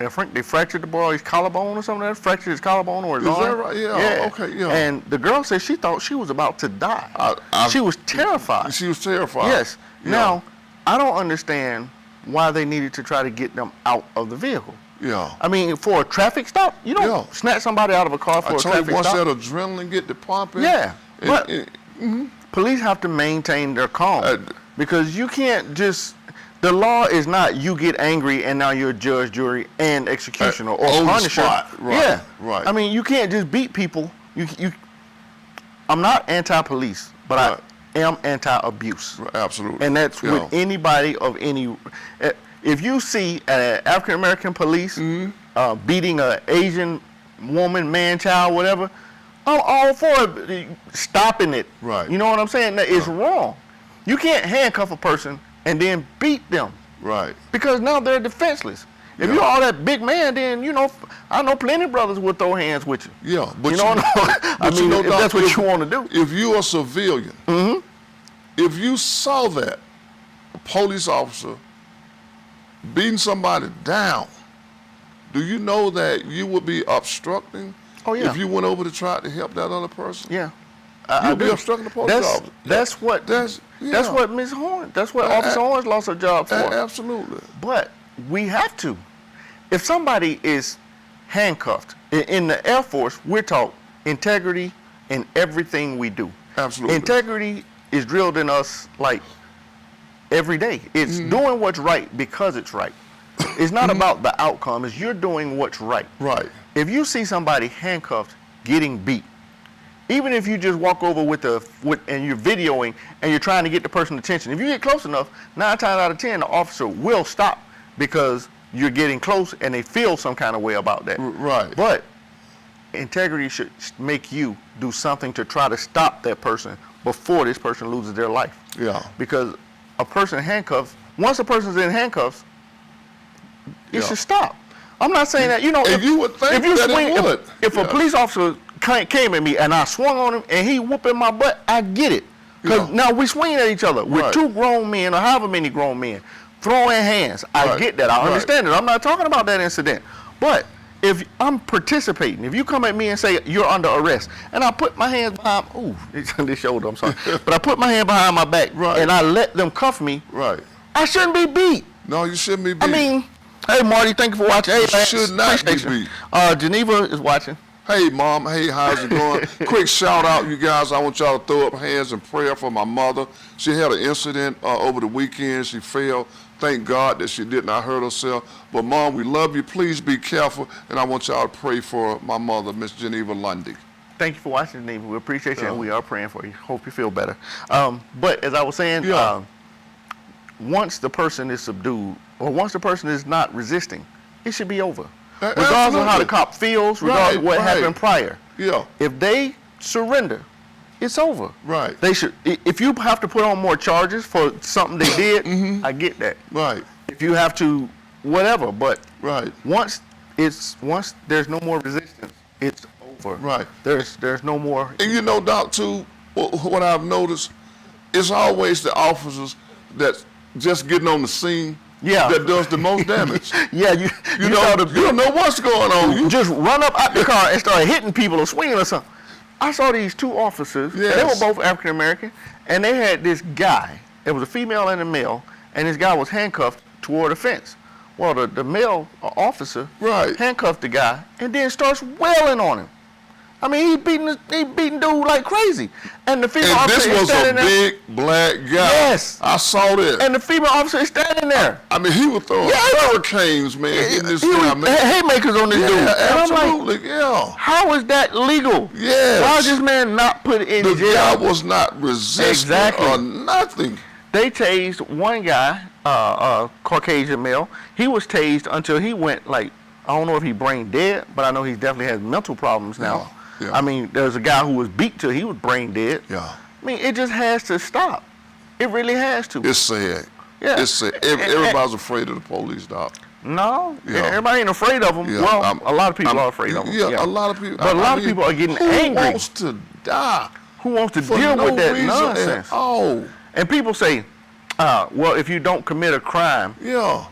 I think they fractured the boy's collarbone or something. Fractured his collarbone or his arm. Is that right? Yeah. Okay. Yeah. And the girl said she thought she was about to die. She was terrified. She was terrified. Yes. Yeah. Now, I don't understand why they needed to try to get them out of the vehicle. Yeah. I mean, for a traffic stop, you don't snatch somebody out of a car for a traffic once stop. that adrenaline get to pumping. Yeah. But police have to maintain their calm because you can't just. The law is not you get angry and now you're judge, jury, and executioner or punisher. Right. Yeah. Right. I mean, you can't just beat people. I'm not anti-police, but I am anti-abuse. Right, absolutely. And that's with anybody of any. If you see an African American police beating an Asian woman, man, child, whatever, I'm all for stopping it. Right. You know what I'm saying? That it's wrong. You can't handcuff a person and then beat them. Right. Because now they're defenseless. If you're all that big man, then I know plenty of brothers will throw hands with you. Yeah, but I mean, if that's what you want to do. If you're a civilian, if you saw that a police officer beating somebody down, do you know that you would be obstructing? Oh yeah. If you went over to try to help that other person. Yeah. You'd be obstructing the police officer. That's what Ms. Horn. That's what Officer Horns lost her job for. Absolutely. But we have to. If somebody is handcuffed in the Air Force, we're taught integrity in everything we do. Absolutely. Integrity is drilled in us like every day. It's doing what's right because it's right. It's not about the outcome. It's you're doing what's right. Right. If you see somebody handcuffed getting beat, even if you just walk over and you're videoing and you're trying to get the person's attention, if you get close enough, 9 times out of 10, the officer will stop because you're getting close and they feel some kind of way about that. Right. But integrity should make you do something to try to stop that person before this person loses their life. Yeah. Because a person handcuffed, once a person's in handcuffs, it should stop. I'm not saying that, if you would think that it would. If a police officer came at me and I swung on him and he whooping my butt, I get it. Because now we swinging at each other with 2 grown men or however many grown men throwing hands. I get that. I understand it. I'm not talking about that incident. But if I'm participating, if you come at me and say you're under arrest, and I put my hands behind, this shoulder, I'm sorry, but I put my hand behind my back and I let them cuff me, I shouldn't be beat. No, you shouldn't be beat. I mean, hey Marty, thank you for watching. Hey, you should not be beat. Geneva is watching. Hey, Mom. Hey, how's it going? Quick shout out, you guys. I want y'all to throw up hands in prayer for my mother. She had an incident over the weekend. She fell. Thank God that she did not hurt herself. But, Mom, we love you. Please be careful. And I want y'all to pray for my mother, Miss Geneva Lundy. Thank you for watching, Geneva. We appreciate you, and we are praying for you. Hope you feel better. But as I was saying, once the person is subdued, or once the person is not resisting, it should be over. Regardless of how the cop feels, regardless of what happened prior. Yeah. If they surrender, it's over. Right. They should. If you have to put on more charges for something they did, I get that. Right. If you have to, whatever. But once there's no more resistance, it's over. Right. There's no more. And Doc, too, what I've noticed, it's always the officers that just getting on the scene. That does the most damage. You don't know what's going on. You just run up out the car and start hitting people or swinging or something. I saw these 2 officers, and they were both African American, and they had this guy. It was a female and a male, and this guy was handcuffed toward a fence. Well, the male officer handcuffed the guy and then starts wailing on him. I mean, he beating dude like crazy. And the female officer is standing there. This was a big black guy. Yes. I saw this. And the female officer is standing there. I mean, he was throwing hurricanes, man. Haymakers on this dude. Absolutely, How is that legal? Yes. Why is this man not put in jail? The guy was not resisting or nothing. They tased one guy, Caucasian male. He was tased until he went I don't know if he brain dead, but I know he definitely has mental problems now. Yeah. I mean, there's a guy who was beat till he was brain dead. Yeah. I mean, it just has to stop. It really has to. It's sad. Yeah. It's sad. Everybody's afraid of the police, Doc. No, Yeah. everybody ain't afraid of them. Yeah, Well, a lot of people are afraid of them. Yeah, a lot of people. But a lot of people are getting angry. Who wants to die? Who wants to For deal no with that reason nonsense? at all. And people say, well, if you don't commit a crime, Yeah.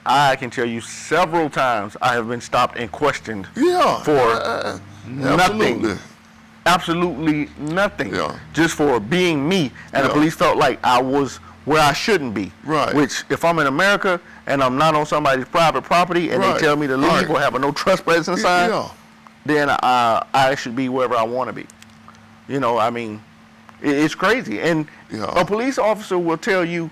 I can tell you several times I have been stopped and questioned Yeah. for nothing. Absolutely. Absolutely nothing. Yeah. Just for being me. And the Yeah. police felt like I was where I shouldn't be. Right. Which, if I'm in America and I'm not on somebody's private property and Right. they tell me to leave Right. or have a no trespassing sign, Yeah. then I should be wherever I want to be. You know, I mean, it's crazy. And a police officer will tell you,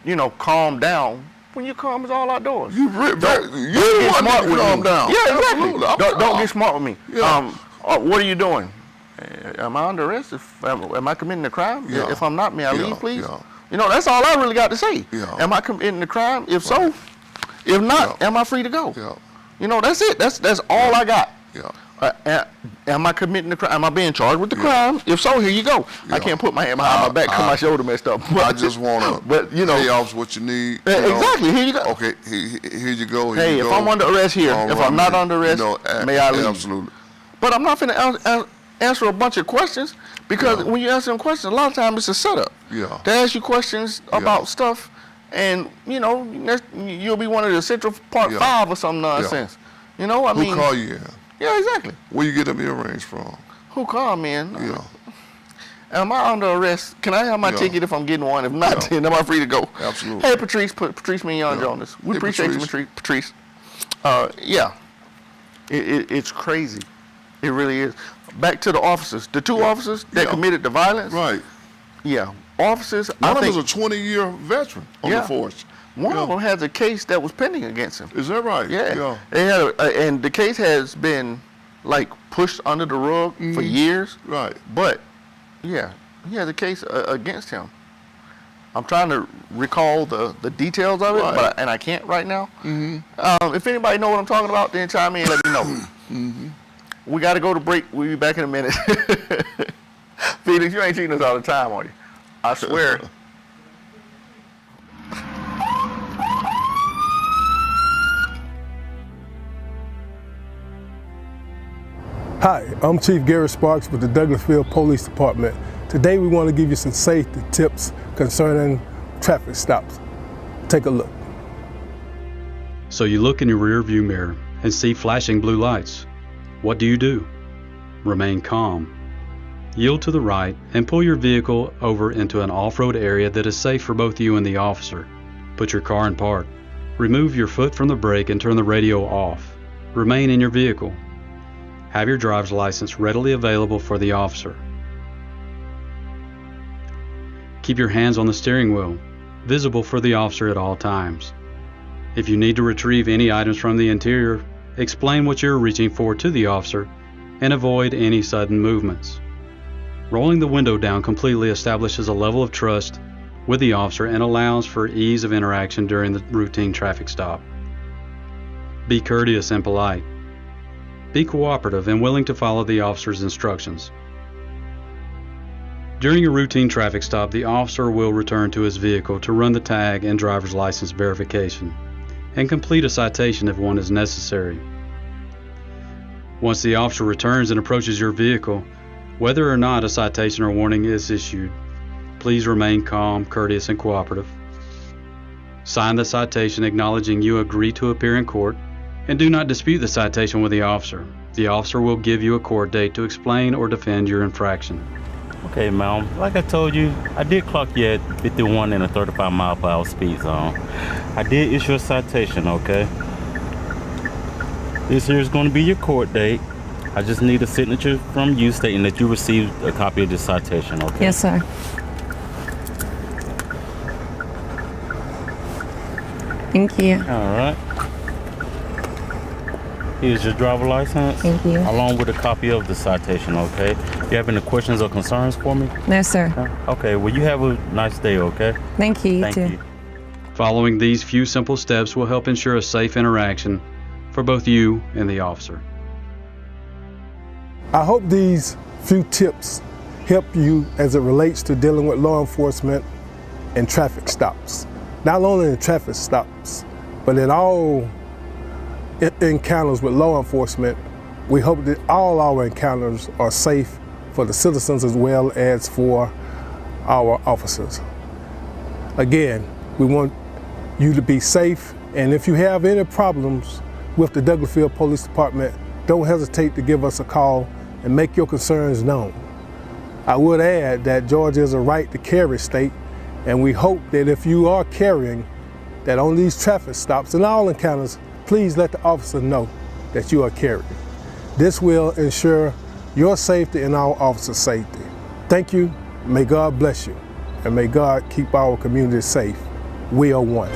you know, calm down. When you calm, it's all outdoors. You're Get smart with calm me. down. Yeah, exactly. Absolutely. I'm Don't calm. get smart with me. Yeah. What are you doing? Am I under arrest? Am I committing a crime? Yeah. If I'm not, may I Yeah, leave, please? yeah. You know, that's all I really got to say. Yeah. Am I committing a crime? If so, if not, am I free to go? Yeah. You know, that's it. That's all I got. Yeah. Am I committing the crime? Am I being charged with the crime? If so, here you go. I can't put my hand behind my back because my shoulder messed up. I just want to, but you know, pay off what you need. You know. Exactly. Here you go. Okay, here you go. Hey, if I'm under arrest here, if I'm not under arrest, may I leave? Absolutely. But I'm not going to answer a bunch of questions because when you answer them questions, a lot of times it's a setup. Yeah. To ask you questions about stuff, and you know, you'll be one of the Central Park 5 or some nonsense. You know, I mean. Who call you in? Yeah, exactly. Where you get them earrings from? Who called me in? Yeah. Am I under arrest? Can I have my ticket if I'm getting one? If not, then am I free to go? Absolutely. Hey, Patrice, put Patrice Mignon on this. We appreciate you, Patrice. Yeah, it's crazy. It really is. Back to the officers. The two officers that committed the violence. Right. Yeah, officers. One of them is a 20-year veteran on the force. One of them has a case that was pending against him. Is that right? Yeah. They had and the case has been like pushed under the rug for years. Right. But yeah, he has a case against him. I'm trying to recall the details of it, and I can't right now. If anybody know what I'm talking about, then chime in and let me know. We got to go to break. We'll be back in a minute. Felix, you ain't cheating us all the time, are you? I swear. Hi, I'm Chief Gary Sparks with the Douglasville Police Department. Today we want to give you some safety tips concerning traffic stops. Take a look. So you look in your rearview mirror and see flashing blue lights. What do? Remain calm. Yield to the right and pull your vehicle over into an off-road area that is safe for both you and the officer. Put your car in park. Remove your foot from the brake and turn the radio off. Remain in your vehicle. Have your driver's license readily available for the officer. Keep your hands on the steering wheel, visible for the officer at all times. If you need to retrieve any items from the interior, explain what you're reaching for to the officer and avoid any sudden movements. Rolling the window down completely establishes a level of trust with the officer and allows for ease of interaction during the routine traffic stop. Be courteous and polite. Be cooperative and willing to follow the officer's instructions. During a routine traffic stop, the officer will return to his vehicle to run the tag and driver's license verification and complete a citation if one is necessary. Once the officer returns and approaches your vehicle, whether or not a citation or warning is issued, please remain calm, courteous, and cooperative. Sign the citation acknowledging you agree to appear in court, and do not dispute the citation with the officer. The officer will give you a court date to explain or defend your infraction. Okay, ma'am. Like I told you, I did clock you at 51 in a 35 mile per hour speed zone. I did issue a citation, okay? This here is going to be your court date. I just need a signature from you stating that you received a copy of this citation, okay? Yes, sir. Thank you. All right. Here's your driver license. Thank you. Along with a copy of the citation, okay? Do you have any questions or concerns for me? No, sir. Okay, well, you have a nice day, okay? Thank you, Thank too. you. Following these few simple steps will help ensure a safe interaction for both you and the officer. I hope these few tips help you as it relates to dealing with law enforcement and traffic stops. Not only in traffic stops, But in all encounters with law enforcement, we hope that all our encounters are safe for the citizens as well as for our officers. Again, we want you to be safe, and if you have any problems with the Douglasville Police Department, don't hesitate to give us a call and make your concerns known. I would add that Georgia is a right to carry state, and we hope that if you are carrying, that on these traffic stops and all encounters, please let the officer know that you are carrying. This will ensure your safety and our officers' safety. Thank you, may God bless you, and may God keep our community safe. We are one.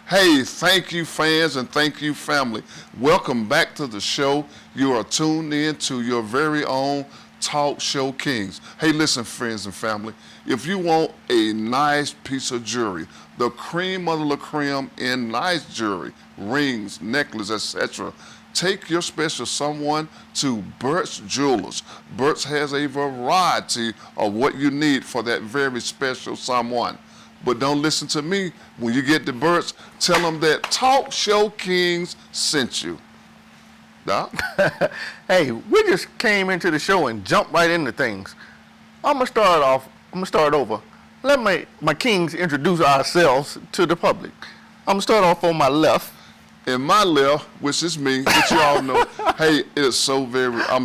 Hey, thank you fans and thank you family. Welcome back to the show. You are tuned in to your very own Talk Show Kings. Hey, listen friends and family, if you want a nice piece of jewelry, the cream of the creme in nice jewelry, rings, necklace, etc., take your special someone to Burt's Jewelers. Burt's has a variety of what you need for that very special someone. But don't listen to me. When you get to Burt's, tell them that Talk Show Kings sent you. Doc? Hey, we just came into the show and jumped right into things. I'm gonna start over. Let my kings introduce ourselves to the public. I'm gonna start off on my left. In my left, which is me, which you all know, hey, I'm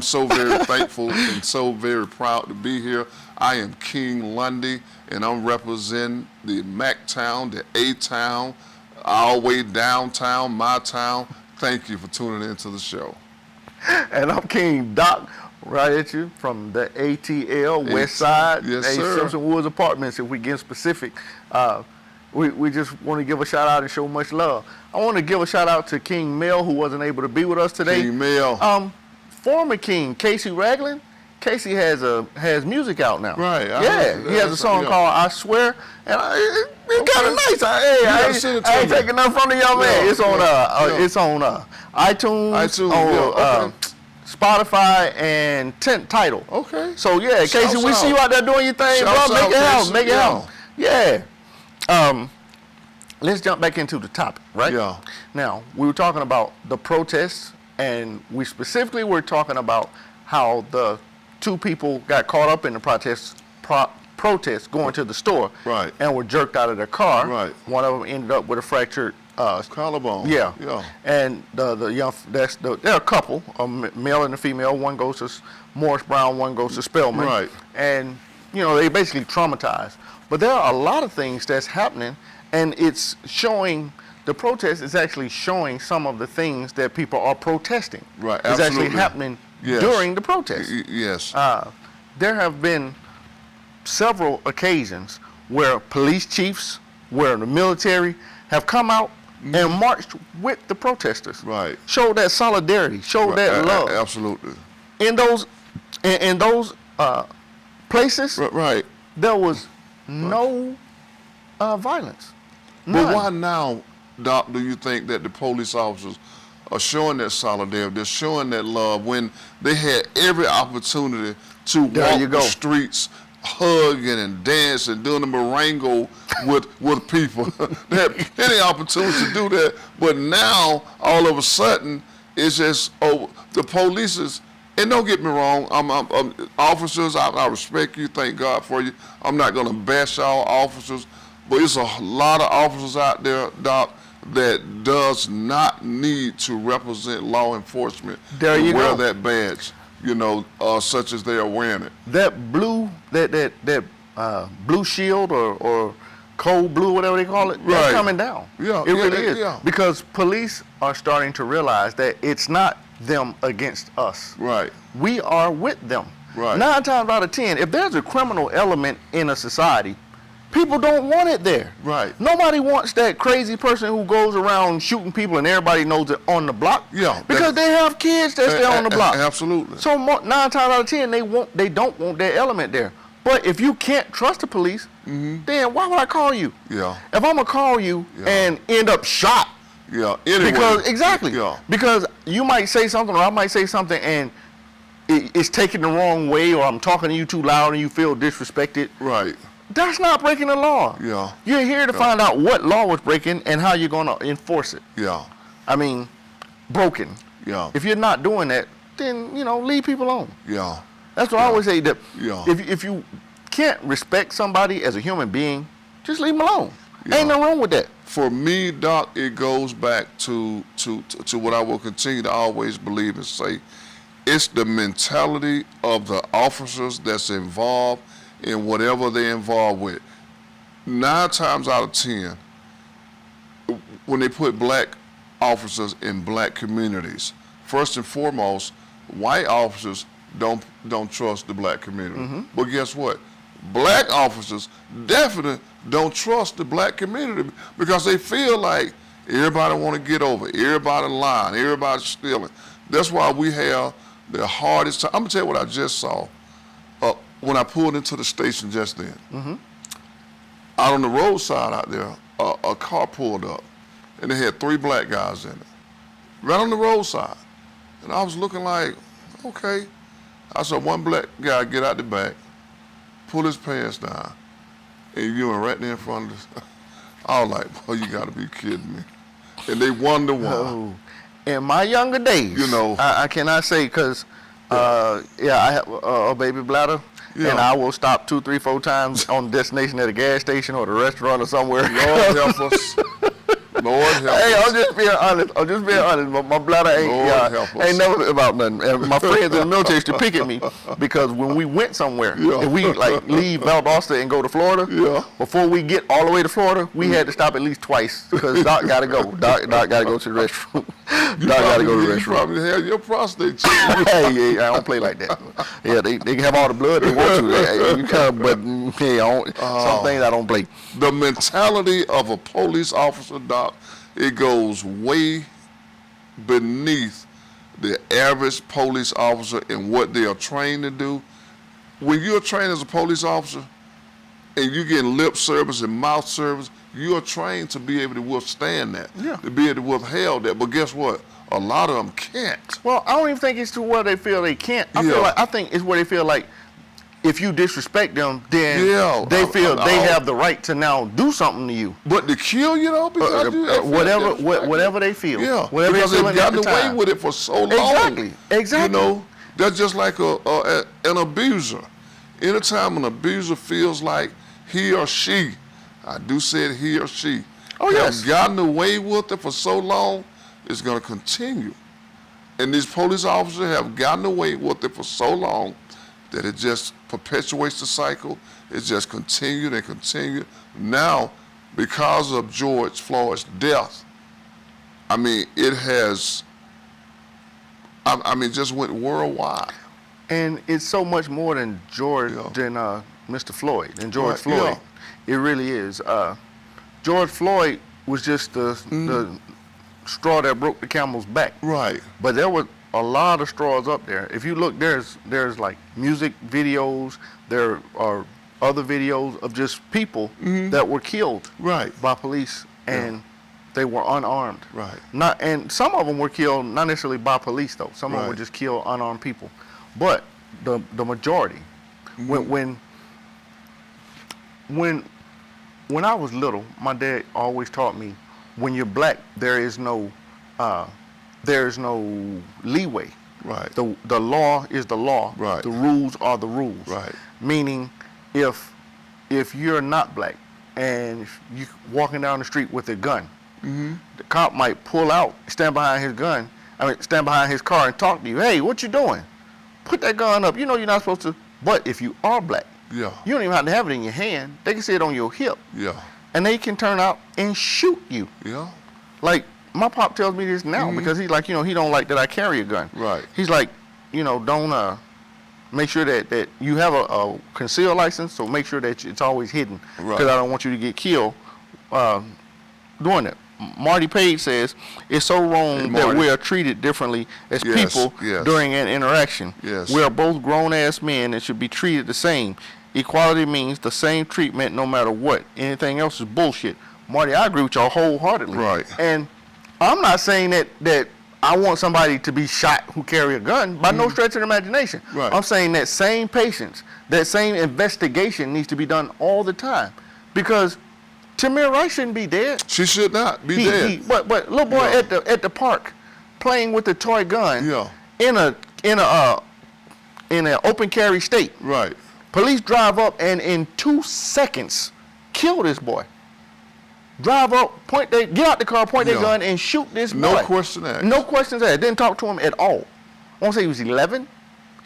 so very thankful and so very proud to be here. I am King Lundy, and I'm representing the MacTown, the A-Town, all the way downtown, my town. Thank you for tuning into the show. And I'm King Doc, right at you from the ATL West Side, yes, sir. Simpson Woods Apartments, if we get specific. We just want to give a shout out and show much love. I want to give a shout out to King Mel, who wasn't able to be with us today. King Mel. Former King Casey Ragland. Casey has music out now. Right. He has a song called "I Swear," and it's kind of nice. I ain't taking nothing from the young man. It's on iTunes, Spotify, and Tidal. Okay. So yeah, Casey, we see you out there doing your thing, bro. Make it happen. Yeah. Let's jump back into the topic, right? Yeah. Now, we were talking about the protests, and we specifically were talking about how the two people got caught up in the protest going to the store, right, and were jerked out of their car. Right. One of them ended up with a fractured collarbone. Yeah. Yeah. And they're a couple, a male and a female. One goes to Morris Brown, one goes to Spelman. Right. And they basically traumatized. But there are a lot of things that's happening, and it's showing. The protest is actually showing some of the things that people are protesting. Right. It's actually happening. Yes. During the protest. Yes. There have been several occasions where police chiefs, where the military have come out and marched with the protesters. Right. Showed that solidarity, showed that love. Absolutely. In those places, right, there was no violence. None. But why now, Doc, do you think that the police officers are showing that solidarity, they're showing that love when they had every opportunity to walk the streets hugging and dancing, doing the merengue with people? They had any opportunity to do that, but now all of a sudden it's just the police is. And don't get me wrong, I'm officers, I respect you, thank God for you. I'm not gonna bash all officers, but there's a lot of officers out there, Doc, that does not need to represent law enforcement to wear that badge, such as they are wearing it. That blue, blue shield or cold blue, whatever they call it, that's coming down. Yeah, it really is. Yeah. Because police are starting to realize that it's not them against us. Right. We are with them. Right. 9 times out of 10, if there's a criminal element in a society, people don't want it there. Right. Nobody wants that crazy person who goes around shooting people and everybody knows it on the block. Yeah. Because they have kids that stay on the block. Absolutely. So 9 times out of 10, they don't want that element there. But if you can't trust the police, then why would I call you? Yeah. If I'm gonna call you and end up shot. Yeah. Anyway. Because you might say something or I might say something and it's taken the wrong way, or I'm talking to you too loud and you feel disrespected. Right. That's not breaking the law. Yeah. You're here to find out what law was breaking and how you're going to enforce it. Yeah. I mean, broken. Yeah. If you're not doing that, then, leave people alone. Yeah. That's what I always say, that Yeah. if you can't respect somebody as a human being, just leave them alone. Ain't nothing wrong with that. For me, Doc, it goes back to what I will continue to always believe and say. It's the mentality of the officers that's involved in whatever they're involved with. 9 times out of 10, when they put black officers in black communities, first and foremost, white officers don't trust the black community. But guess what? Black officers definitely don't trust the black community because they feel like everybody want to get over, everybody lying, everybody stealing. That's why we have the hardest time. I'm gonna tell you what I just saw when I pulled into the station just then. Out on the roadside out there, a car pulled up, and they had 3 black guys in it, right on the roadside. And I was looking like, okay. I saw one black guy get out the back, pull his pants down, and you were right there in front of us. I was like, boy, you gotta be kidding me. And they wonder why. No. In my younger days, I cannot say, because I have a baby bladder, and I will stop 2, 3, 4 times on destination at a gas station or the restaurant or somewhere. Lord help us. Lord help Hey, us. I'm just being honest. My bladder ain't never about nothing. And my friends in the military used to pick at me because when we went somewhere, and we leave Valdosta and go to Florida, before we get all the way to Florida, we had to stop at least twice because Doc got to go. Doc got to go to the restroom. Doc got to go to the restroom. You probably have your prostate checked. Hey, I don't play like that. Yeah, they can have all the blood they want to. But some things I don't play. The mentality of a police officer, Doc, it goes way beneath the average police officer and what they are trained to do. When you're trained as a police officer and you're getting lip service and mouth service, you are trained to be able to withstand that, to be able to withhold that. But guess what? A lot of them can't. Well, I don't even think it's to where they feel they can't. I think it's where they feel like if you disrespect them, then they feel they have the right to now do something to you. But to kill you, though, because whatever they feel. Yeah, whatever because they've gotten away with it for so long. Exactly. That's just like an abuser. Anytime an abuser feels like he or she, I do say it, he or she, have gotten away with it for so long, it's going to continue. And these police officers have gotten away with it for so long that it just perpetuates the cycle. It just continued and continued. Now, because of George Floyd's death, I mean, it has, just went worldwide. And it's so much more than Mr. Floyd, than George Floyd. It really is. George Floyd was just the straw that broke the camel's back. Right. But there were a lot of straws up there. If you look, there's like music videos, there are other videos of just people that were killed by police, and they were unarmed. Right. And some of them were killed not necessarily by police though. Some of them were just killed unarmed people. But the majority, when I was little, my dad always taught me, when you're black, there is no leeway. Right. The law is the law. Right. The rules are the rules. Right. Meaning, if you're not black and you walking down the street with a gun, the cop might pull out, stand behind his car and talk to you. Hey, what you doing? Put that gun up. You know you're not supposed to. But if you are black, you don't even have to have it in your hand. They can see it on your hip. Yeah. And they can turn out and shoot you. Yeah. Like, my pop tells me this now because he's like, he don't like that I carry a gun. Right. He's like, don't make sure that you have a concealed license, so make sure that it's always hidden. Because I don't want you to get killed doing it. Marty Page says, it's so wrong that we are treated differently as people during an interaction. Yes. We are both grown-ass men and should be treated the same. Equality means the same treatment no matter what. Anything else is bullshit. Marty, I agree with y'all wholeheartedly. Right. And I'm not saying that I want somebody to be shot who carry a gun by no stretch of the imagination. Right. I'm saying that same patience, that same investigation needs to be done all the time, because Tamir Rice shouldn't be dead. She should not be dead. But little boy at the park playing with a toy gun in an open carry state. Right. Police drive up and in 2 seconds kill this boy. Drive up, get out the car, point their gun, and shoot this boy. No question asked. No questions asked. Didn't talk to him at all. I want to say he was 11.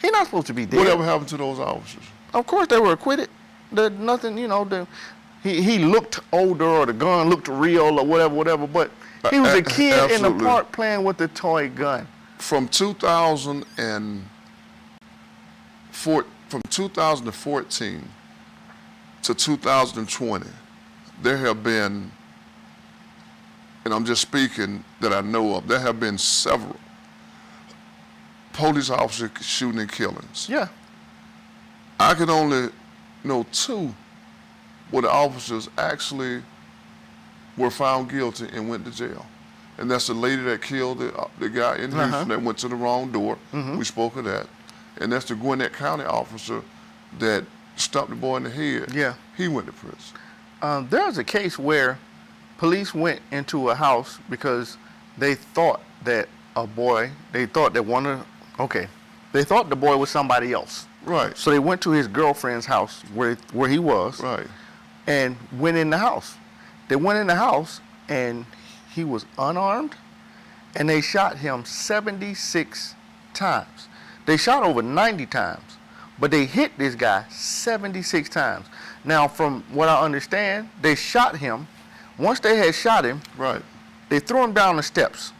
He's not supposed to be dead. Whatever happened to those officers? Of course they were acquitted. Nothing, he looked older, or the gun looked real, or whatever. But he was a kid in the park playing with a toy gun. From 2014 to 2020, there have been, and I'm just speaking that I know of, there have been several police officer shooting and killings. Yeah. I can only know 2 where the officers actually were found guilty and went to jail. And that's the lady that killed the guy in Houston that went to the wrong door. We spoke of that. And that's the Gwinnett County officer that stumped the boy in the head. Yeah. He went to prison. There was a case where police went into a house because they thought that the boy was somebody else. Right. So they went to his girlfriend's house where he was. Right. And went in the house. They went in the house and he was unarmed, and they shot him 76 times. They shot over 90 times, but they hit this guy 76 times. Now, from what I understand, they shot him. Once they had shot him, they threw him down the steps,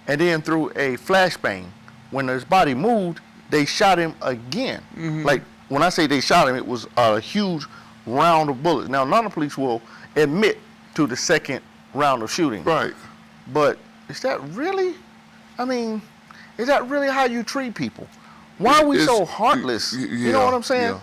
and then threw a flashbang. When his body moved, they shot him again. Like, when I say they shot him, it was a huge round of bullets. Now, none of the police will admit to the second round of shooting. Right. But is that really, is that really how you treat people? Why are we so heartless? You know what I'm saying?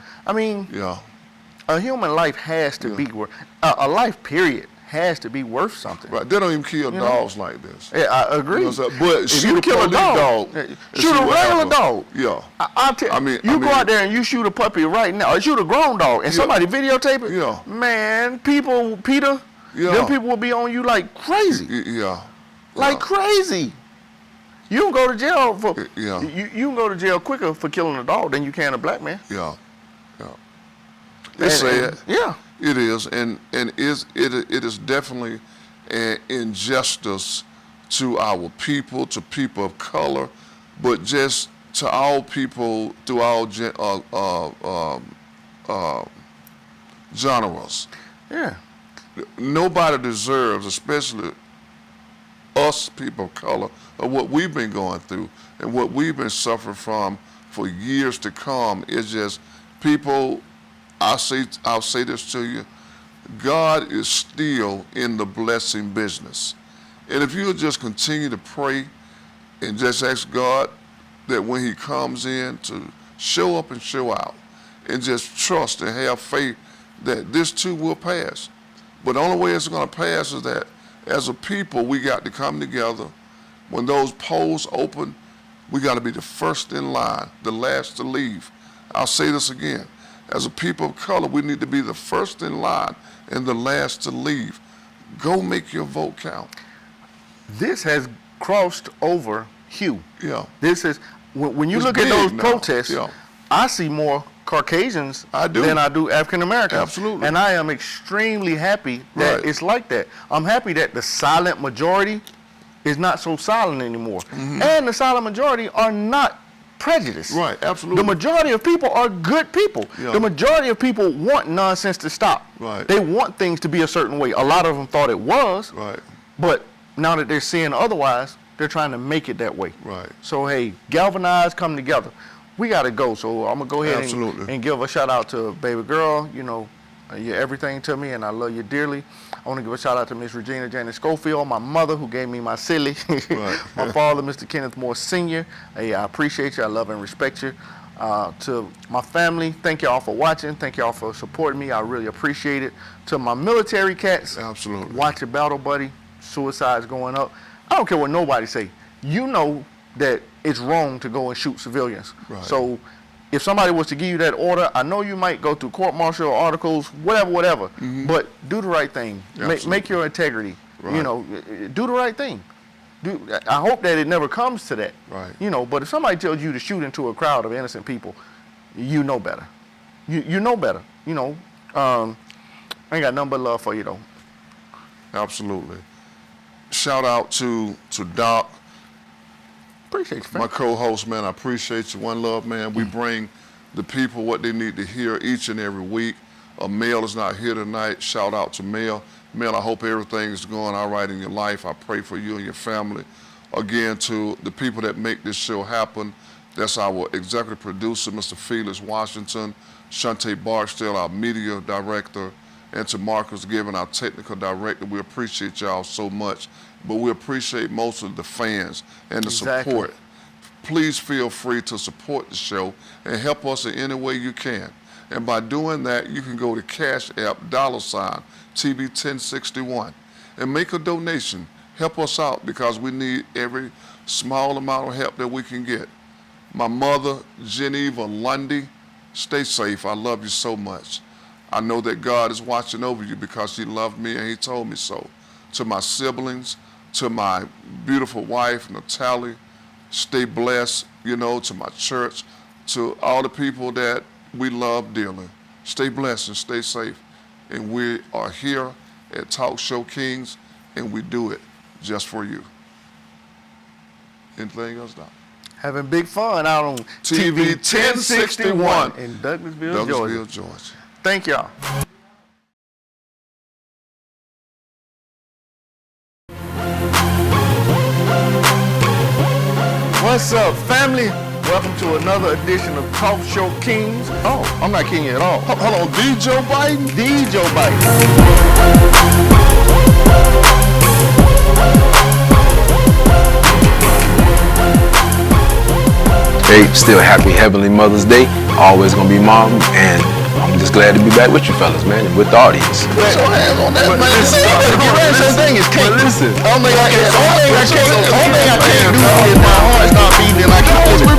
A human life has to be worth, a life period has to be worth something. Right. They don't even kill dogs like this. Yeah, I agree. You know what I'm saying? But if shoot you a kill a police dog, shoot a regular dog. Yeah. You go out there and you shoot a puppy right now, or shoot a grown dog, and somebody videotape it. Yeah. Man, Peter, them people will be on you like crazy. Like crazy. You can go to jail for you can go to jail quicker for killing a dog than you can a black man. It's sad. Yeah. It is, and it is definitely an injustice to our people, to people of color, but just to all people through all genres. Yeah. Nobody deserves, especially us people of color, of what we've been going through and what we've been suffering from for years to come. It's just people. I'll say this to you, God is still in the blessing business. And if you'll just continue to pray and just ask God that when he comes in to show up and show out, and just trust and have faith that this too will pass. But the only way it's going to pass is that as a people, we got to come together. When those polls open, we got to be the first in line, the last to leave. I'll say this again. As a people of color, we need to be the first in line and the last to leave. Go make your vote count. This has crossed over hue. Yeah. This is, when you It's look at those big now. protests, Yeah. I see more Caucasians than I do African Americans. Absolutely. And I am extremely happy that it's like that. I'm happy that the silent majority is not so silent anymore. And the silent majority are not prejudiced. Right, absolutely. The majority of people are good people. Yeah. The majority of people want nonsense to stop. Right. They want things to be a certain way. A lot of them thought it was. Right. But now that they're seeing otherwise, they're trying to make it that way. Right. So, hey, galvanize, come together. We got to go. So I'm going to go ahead and give a shout out to baby girl. You know, you're everything to me, and I love you dearly. I want to give a shout out to Miss Regina Janet Schofield, my mother who gave me my silly. My father, Mr. Kenneth Moore Sr. Hey, I appreciate you. I love and respect you. To my family, thank y'all for watching. Thank y'all for supporting me. I really appreciate it. To my military cats, absolutely. Watch your battle, buddy. Suicide's going up. I don't care what nobody say. you know that it's wrong to go and shoot civilians. Right. So if somebody was to give you that order, I know you might go through court-martial articles, whatever, but do the right thing. Make your integrity. Right. You know, do the right thing. I hope that it never comes to that. Right. You know, but if somebody tells you to shoot into a crowd of innocent people, you know better. You know better. You know, I ain't got nothing but love for you though. Absolutely. Shout out to Doc. Appreciate you, my co-host, man. I appreciate you. One love, man. We bring the people what they need to hear each and every week. Mel is not here tonight. Shout out to Mel. Mel, I hope everything is going all right in your life. I pray for you and your family. Again, to the people that make this show happen, that's our executive producer, Mr. Felix Washington, Shante Barksdale, our media director, and to Marcus Given, our technical director. We appreciate y'all so much, but we appreciate most of the fans and the support. Please feel free to support the show and help us in any way you can. And by doing that, you can go to Cash App, $TB1061, and make a donation. Help us out because we need every small amount of help that we can get. My mother, Geneva Lundy, stay safe. I love you so much. I know that God is watching over you because he loved me and he told me so. To my siblings, to my beautiful wife, Natalie, stay blessed, you know, to my church, to all the people that we love dearly. Stay blessed and stay safe. And we are here at Talk Show Kings, and we do it just for you. Anything else, Doc? Having big fun out on TV 1061 in Douglasville, Georgia. Thank y'all. What's up, family? Welcome to another edition of Talk Show Kings. Oh, I'm not king at all. Hold on, D. Joe Biden? D. Joe Biden. Hey, still happy Heavenly Mother's Day. Always gonna be mom, and I'm just glad to be back with you fellas, man, and with the audience. Put your hands on that, man. The thing is cake. Listen. Only thing I can't do is my heart start beating and I can't do it.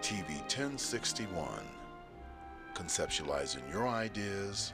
TV 1061, conceptualizing your ideas